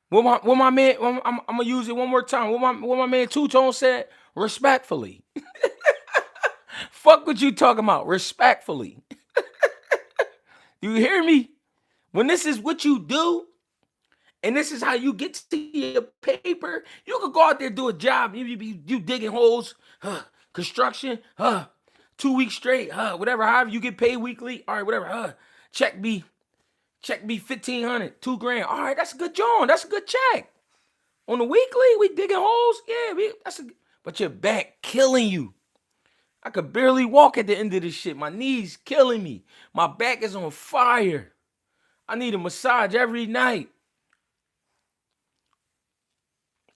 What my man, I'm gonna use it one more time. What my man Two Tone said, respectfully. Fuck what you talking about, respectfully. You hear me? When this is what you do, and this is how you get to your paper, you could go out there do a job. You digging holes, construction, 2 weeks straight, whatever. However you get paid weekly, all right, whatever. Check be $1,500, $2,000. All right, that's a good job. That's a good check. On the weekly, we digging holes. Yeah, but your back killing you. I could barely walk at the end of this shit. My knees killing me. My back is on fire. I need a massage every night.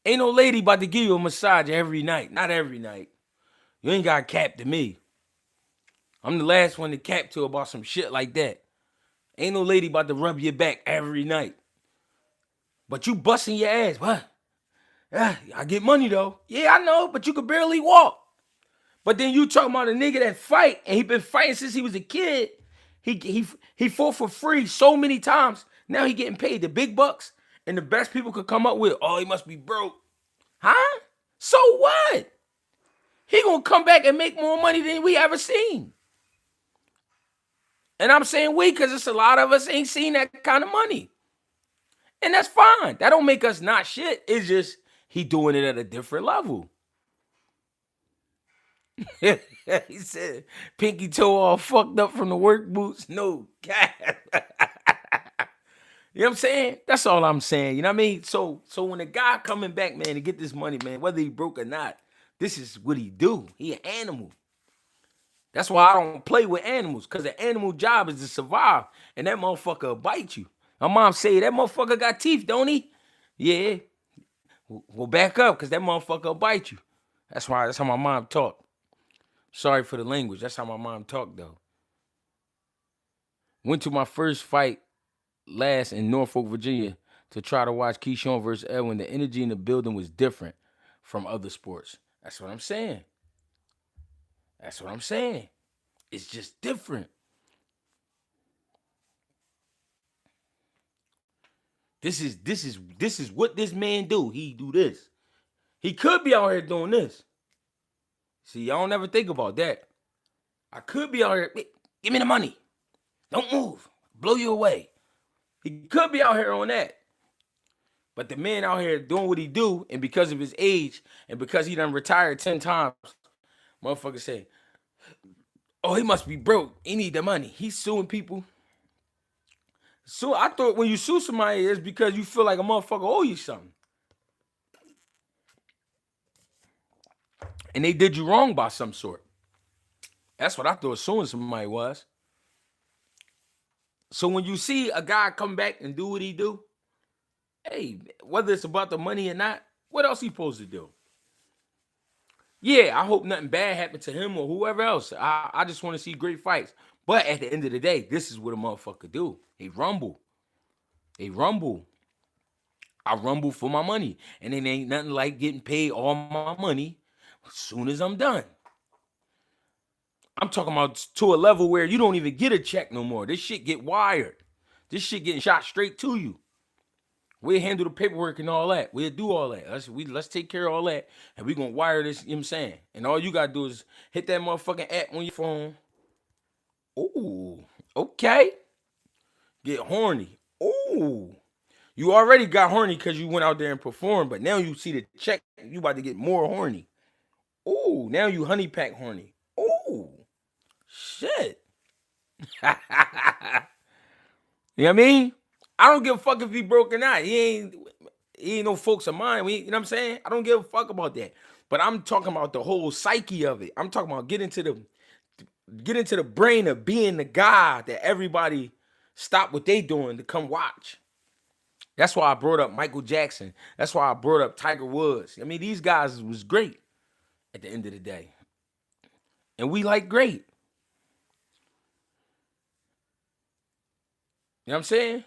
Ain't no lady about to give you a massage every night. Not every night. You ain't got capped to me. I'm the last one to cap to about some shit like that. Ain't no lady about to rub your back every night. But you busting your ass. What? I get money though. Yeah, I know, but you could barely walk. But then you talking about a nigga that fight, and he been fighting since he was a kid. He fought for free so many times. Now he getting paid the big bucks, and the best people could come up with, oh, he must be broke. Huh? So what? He gonna come back and make more money than we ever seen. And I'm saying we, because it's a lot of us ain't seen that kind of money. And that's fine. That don't make us not shit. It's just he doing it at a different level. He said, pinky toe all fucked up from the work boots. No, God. You know what I'm saying? That's all I'm saying. You know what I mean? So when a guy coming back, man, to get this money, man, whether he broke or not, this is what he do. He an animal. That's why I don't play with animals, because the animal job is to survive, and that motherfucker will bite you. My mom say, that motherfucker got teeth, don't he? Yeah. Well, back up, because that motherfucker will bite you. That's how my mom talk. Sorry for the language. That's how my mom talked, though. Went to my first fight last in Norfolk, Virginia, to try to watch Keyshawn versus Edwin. The energy in the building was different from other sports. That's what I'm saying. It's just different. This is what this man do. He do this. He could be out here doing this. See, y'all don't ever think about that. I could be out here. Give me the money. Don't move. Blow you away. He could be out here on that. But the man out here doing what he do, and because of his age, and because he done retired 10 times, motherfucker say, oh, he must be broke. He need the money. He's suing people. So I thought when you sue somebody, it's because you feel like a motherfucker owe you something. And they did you wrong by some sort. That's what I thought suing somebody was. So when you see a guy come back and do what he do, hey, whether it's about the money or not, what else he supposed to do? Yeah, I hope nothing bad happened to him or whoever else. I just want to see great fights. But at the end of the day, this is what a motherfucker do. He rumble. I rumble for my money. And it ain't nothing like getting paid all my money as soon as I'm done. I'm talking about to a level where you don't even get a check no more. This shit get wired. This shit getting shot straight to you. We'll handle the paperwork and all that. We'll do all that. Let's take care of all that. And we gonna wire this, you know what I'm saying? And all you gotta do is hit that motherfucking app on your phone. Ooh, okay. Get horny. Ooh. You already got horny because you went out there and performed, but now you see the check, you about to get more horny. Ooh, now you honey pack horny. Ooh, shit. You know what I mean? I don't give a fuck if he broke or not. He ain't no folks of mine. You know what I'm saying? I don't give a fuck about that. But I'm talking about the whole psyche of it. I'm talking about get into the brain of being the guy that everybody stop what they doing to come watch. That's why I brought up Michael Jackson. That's why I brought up Tiger Woods. I mean, these guys was great at the end of the day. And we like great. You know what I'm saying?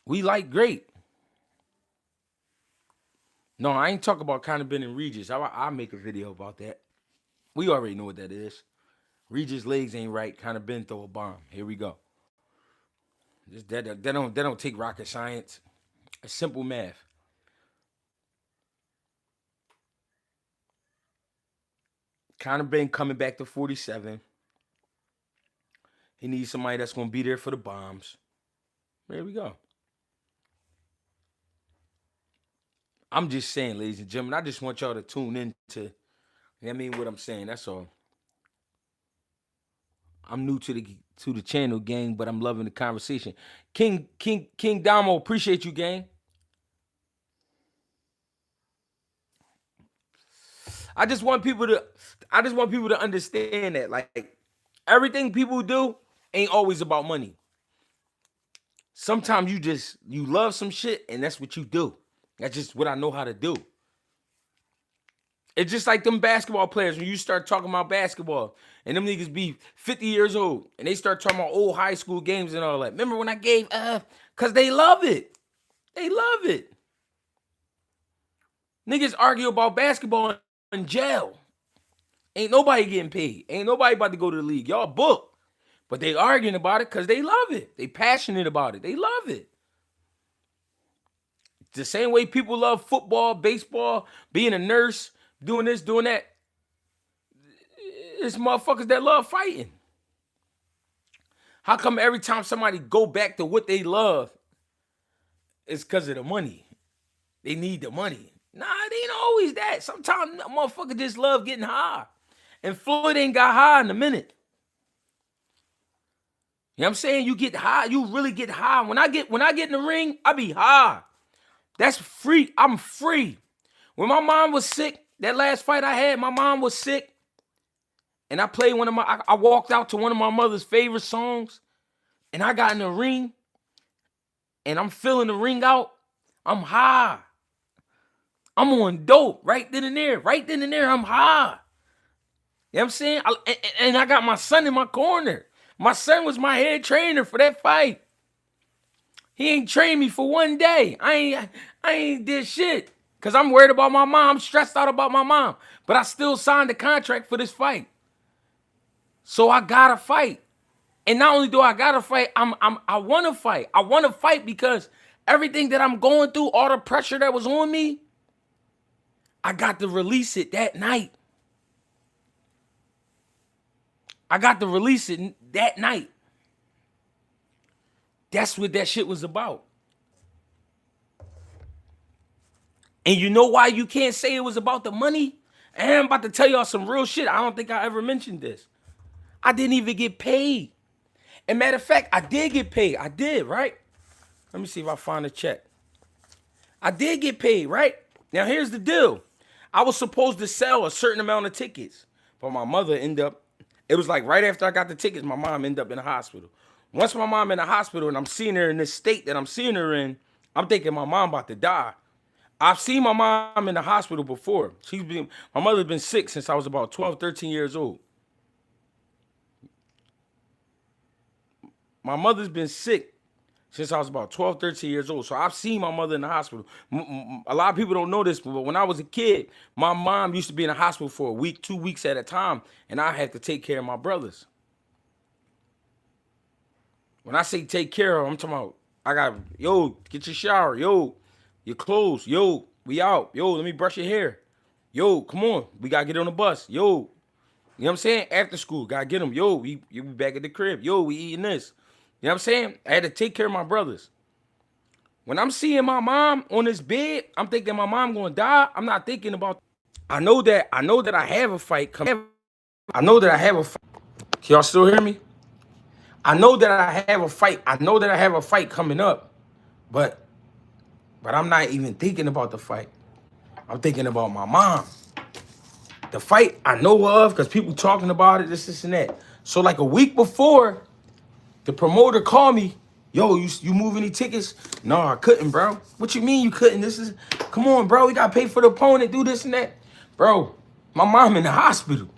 We like great. No, I ain't talking about kind of been in Regis. I'll make a video about that. We already know what that is. Regis' legs ain't right. Kind of been throw a bomb. Here we go. That don't take rocket science. It's simple math. Kind of been coming back to 47. He needs somebody that's gonna be there for the bombs. There we go. I'm just saying, ladies and gentlemen, I just want y'all to tune in to, you know what I mean, what I'm saying. That's all. I'm new to the channel, gang, but I'm loving the conversation. King Damo, appreciate you, gang. I just want people to understand that, like, everything people do ain't always about money. Sometimes you love some shit and that's what you do. That's just what I know how to do. It's just like them basketball players when you start talking about basketball and them niggas be 50 years old and they start talking about old high school games and all that. Remember when I gave cause they love it. They love it. Niggas argue about basketball in jail. Ain't nobody getting paid. Ain't nobody about to go to the league. Y'all booked. But they arguing about it because they love it. They passionate about it. They love it. The same way people love football, baseball, being a nurse, doing this, doing that. It's motherfuckers that love fighting. How come every time somebody go back to what they love, it's because of the money? They need the money. Nah, it ain't always that. Sometimes motherfuckers just love getting high. And Floyd ain't got high in a minute. You know what I'm saying? You get high, you really get high. When I get in the ring, I be high. That's free. I'm free. When my mom was sick, that last fight I had, my mom was sick. And I played I walked out to one of my mother's favorite songs. And I got in the ring. And I'm filling the ring out. I'm high. I'm on dope right then and there. Right then and there, I'm high. You know what I'm saying? And I got my son in my corner. My son was my head trainer for that fight. He ain't trained me for one day. I ain't did shit. Because I'm worried about my mom. I'm stressed out about my mom. But I still signed the contract for this fight. So I gotta fight. And not only do I gotta fight, I wanna fight. I wanna fight because everything that I'm going through, all the pressure that was on me, I got to release it that night. I got to release it that night. That's what that shit was about. And you know why you can't say it was about the money? And I'm about to tell y'all some real shit. I don't think I ever mentioned this. I didn't even get paid. And matter of fact, I did get paid. I did, right? Let me see if I find a check. I did get paid, right? Now here's the deal. I was supposed to sell a certain amount of tickets. But my mother ended up, it was like right after I got the tickets, my mom ended up in the hospital. Once my mom in the hospital and I'm seeing her in this state that I'm seeing her in, I'm thinking my mom about to die. I've seen my mom in the hospital before. My mother's been sick since I was about 12, 13 years old. My mother's been sick since I was about 12, 13 years old. So I've seen my mother in the hospital. A lot of people don't know this, but when I was a kid, my mom used to be in the hospital for a week, 2 weeks at a time, and I had to take care of my brothers. When I say take care of, I'm talking about, I got, yo, get your shower. Yo, your clothes. Yo, we out. Yo, let me brush your hair. Yo, come on. We got to get on the bus. Yo, you know what I'm saying? After school, got to get them. Yo, you be back at the crib. Yo, we eating this. You know what I'm saying? I had to take care of my brothers. When I'm seeing my mom on this bed, I'm thinking my mom gonna die. I'm not thinking about, I know that I have a fight coming. I know that I have a fight. Can y'all still hear me? I know that I have a fight. I know that I have a fight coming up, but I'm not even thinking about the fight. I'm thinking about my mom. The fight I know of because people talking about it, this and that. So like a week before, the promoter called me. Yo, you move any tickets? No, I couldn't, bro. What you mean you couldn't? Come on, bro. We got to pay for the opponent, do this and that. Bro, my mom in the hospital.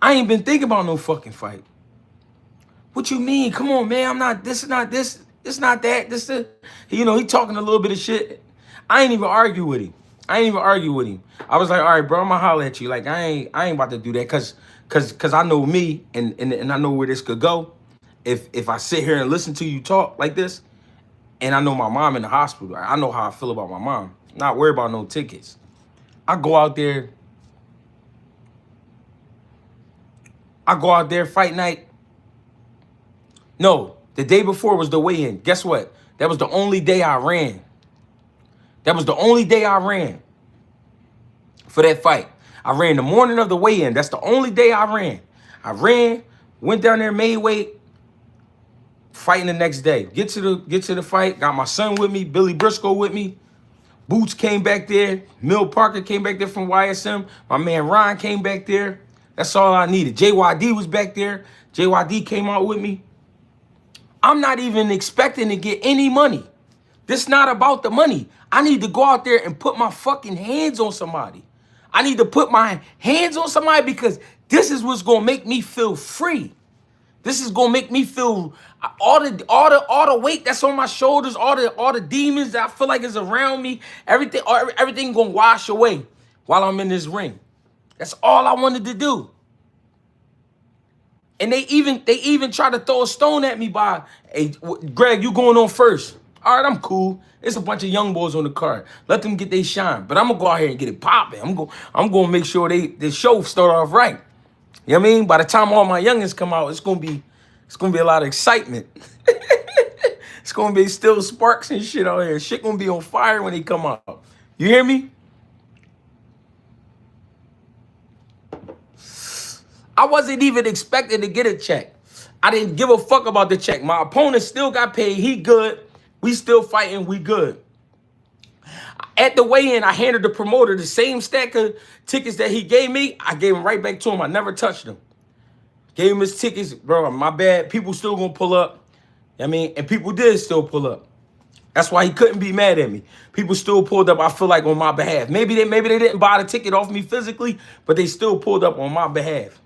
I ain't been thinking about no fucking fight. What you mean? Come on, man. I'm not, this is not this. It's not that. He talking a little bit of shit. I ain't even argue with him. I was like, all right, bro, I'm gonna holler at you. Like, I ain't about to do that cause I know me and I know where this could go. If I sit here and listen to you talk like this, and I know my mom in the hospital, I know how I feel about my mom. Not worried about no tickets. I go out there fight night. No, the day before was the weigh-in. Guess what? That was the only day I ran. For that fight. I ran the morning of the weigh-in. That's the only day I ran. I ran, went down there, made weight, fighting the next day. Get to the fight. Got my son with me, Billy Briscoe with me. Boots came back there. Mill Parker came back there from YSM. My man Ryan came back there. That's all I needed. JYD was back there. JYD came out with me. I'm not even expecting to get any money. This not about the money. I need to go out there and put my fucking hands on somebody. I need to put my hands on somebody because this is what's gonna make me feel free. This is gonna make me feel all the weight that's on my shoulders, all the demons that I feel like is around me, everything gonna wash away while I'm in this ring. That's all I wanted to do. And they even try to throw a stone at me by, hey, Greg, you going on first. All right, I'm cool. It's a bunch of young boys on the card. Let them get their shine. But I'm gonna go out here and get it popping. I'm gonna make sure the show start off right. You know what I mean? By the time all my youngins come out, it's gonna be a lot of excitement. It's gonna be still sparks and shit out here. Shit gonna be on fire when they come out. You hear me? I wasn't even expecting to get a check. I didn't give a fuck about the check. My opponent still got paid. He good. We still fighting. We good. At the weigh-in, I handed the promoter the same stack of tickets that he gave me. I gave him right back to him. I never touched him. Gave him his tickets. Bro, my bad. People still gonna pull up. I mean, and people did still pull up. That's why he couldn't be mad at me. People still pulled up, I feel like, on my behalf. Maybe they didn't buy the ticket off me physically, but they still pulled up on my behalf.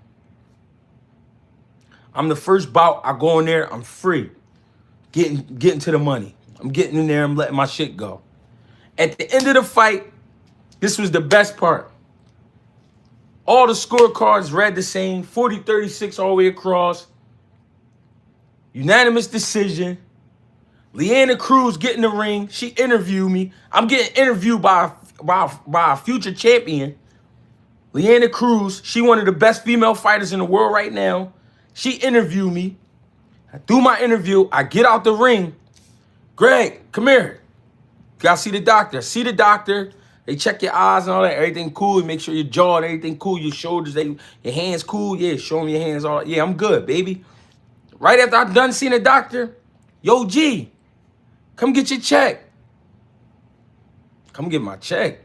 I'm the first bout. I go in there. I'm free. Getting to the money. I'm getting in there. I'm letting my shit go. At the end of the fight, this was the best part. All the scorecards read the same. 40-36 all the way across. Unanimous decision. Leanna Cruz get in the ring. She interviewed me. I'm getting interviewed by a future champion. Leanna Cruz. She one of the best female fighters in the world right now. She interviewed me. I do my interview. I get out the ring. Greg, come here. Gotta see the doctor. See the doctor. They check your eyes and all that. Everything cool. Make sure your jaw and everything cool. Your shoulders, your hands cool. Yeah, show me your hands. All that. Yeah, I'm good, baby. Right after I'm done seeing the doctor, yo, G, come get your check. Come get my check.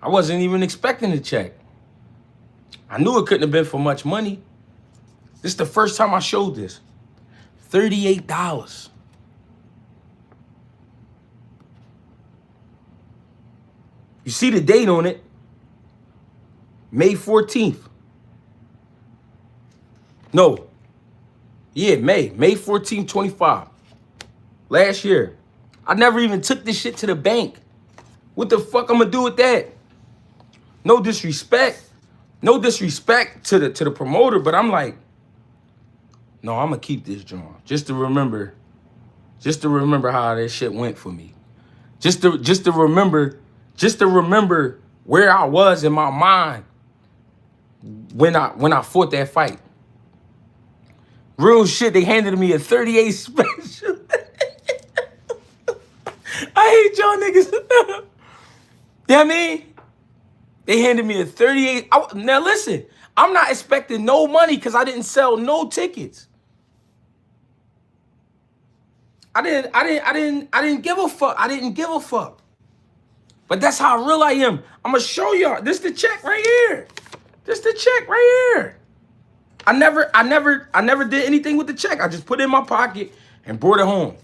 I wasn't even expecting the check. I knew it couldn't have been for much money. This is the first time I showed this. $38. You see the date on it. May 14th. No. Yeah, May 14th, 25. last year. I never even took this shit to the bank. What the fuck I'm gonna do with that? No disrespect. No disrespect to the promoter, but I'm like, no, I'm gonna keep this joint. Just to remember how that shit went for me. Just to remember where I was in my mind when I fought that fight. Real shit, they handed me a 38 special. I hate y'all niggas. You know what I mean? They handed me a 38. Now listen, I'm not expecting no money because I didn't sell no tickets. I didn't give a fuck. I didn't give a fuck. But that's how real I am. I'm gonna show y'all. This the check right here. This the check right here. I never did anything with the check. I just put it in my pocket and brought it home.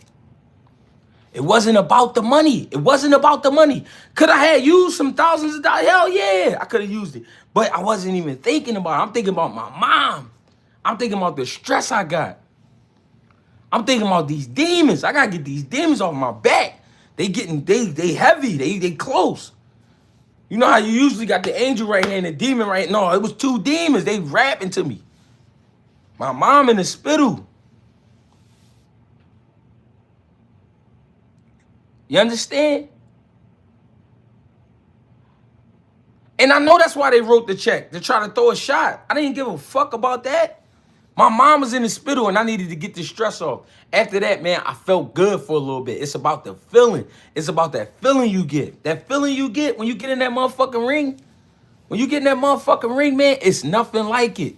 It wasn't about the money. It wasn't about the money. Could I have used some thousands of dollars? Hell yeah, I could have used it. But I wasn't even thinking about it. I'm thinking about my mom. I'm thinking about the stress I got. I'm thinking about these demons. I gotta get these demons off my back. They heavy. They close. You know how you usually got the angel right here and the demon right? No, it was two demons. They rapping to me. My mom in the spittle. You understand? And I know that's why they wrote the check, to try to throw a shot. I didn't give a fuck about that. My mom was in the spittle and I needed to get the stress off. After that, man, I felt good for a little bit. It's about the feeling. It's about that feeling you get. That feeling you get when you get in that motherfucking ring. When you get in that motherfucking ring, man, it's nothing like it.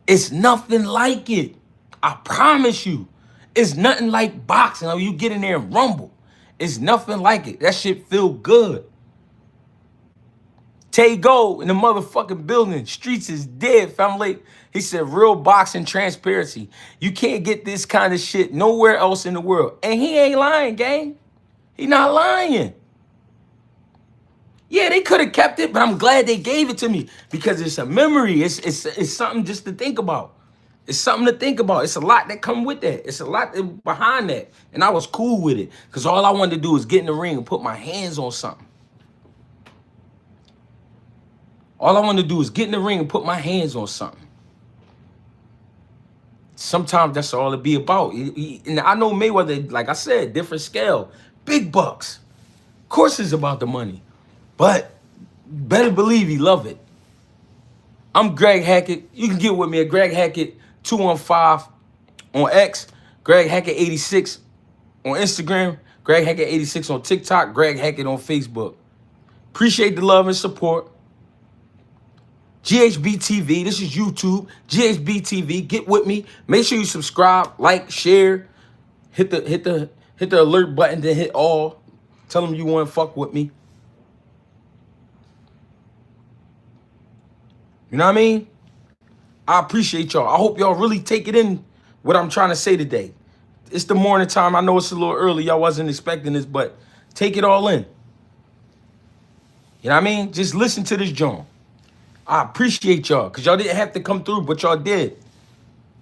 It's nothing like it. I promise you. It's nothing like boxing. When you get in there and rumble. It's nothing like it. That shit feel good. Tay Go in the motherfucking building. Streets is dead, family. He said, real boxing transparency. You can't get this kind of shit nowhere else in the world. And he ain't lying, gang. He not lying. Yeah, they could have kept it, but I'm glad they gave it to me because it's a memory. It's something just to think about. It's something to think about. It's a lot that come with that. It's a lot behind that. And I was cool with it because all I wanted to do was get in the ring and put my hands on something. All I wanted to do is get in the ring and put my hands on something. Sometimes that's all it be about. And I know Mayweather, like I said, different scale. Big bucks. Of course it's about the money. But better believe he love it. I'm Greg Hackett. You can get with me at Greg Hackett 215 on X, Greg Hackett 86 on Instagram, Greg Hackett 86 on TikTok, Greg Hackett on Facebook. Appreciate the love and support. GHB TV, this is YouTube. GHB TV, get with me. Make sure you subscribe, like, share, hit the alert button, then hit all. Tell them you want to fuck with me. You know what I mean? I appreciate y'all. I hope y'all really take it in what I'm trying to say today. It's the morning time. I know it's a little early. Y'all wasn't expecting this, but take it all in. You know what I mean? Just listen to this joint. I appreciate y'all because y'all didn't have to come through, but y'all did.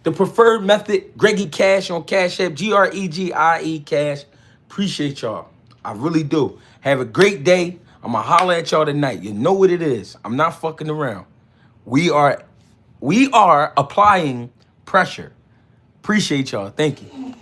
The preferred method, GregieCash on Cash App, GREGIE Cash. Appreciate y'all. I really do. Have a great day. I'm going to holler at y'all tonight. You know what it is. I'm not fucking around. We are applying pressure. Appreciate y'all. Thank you.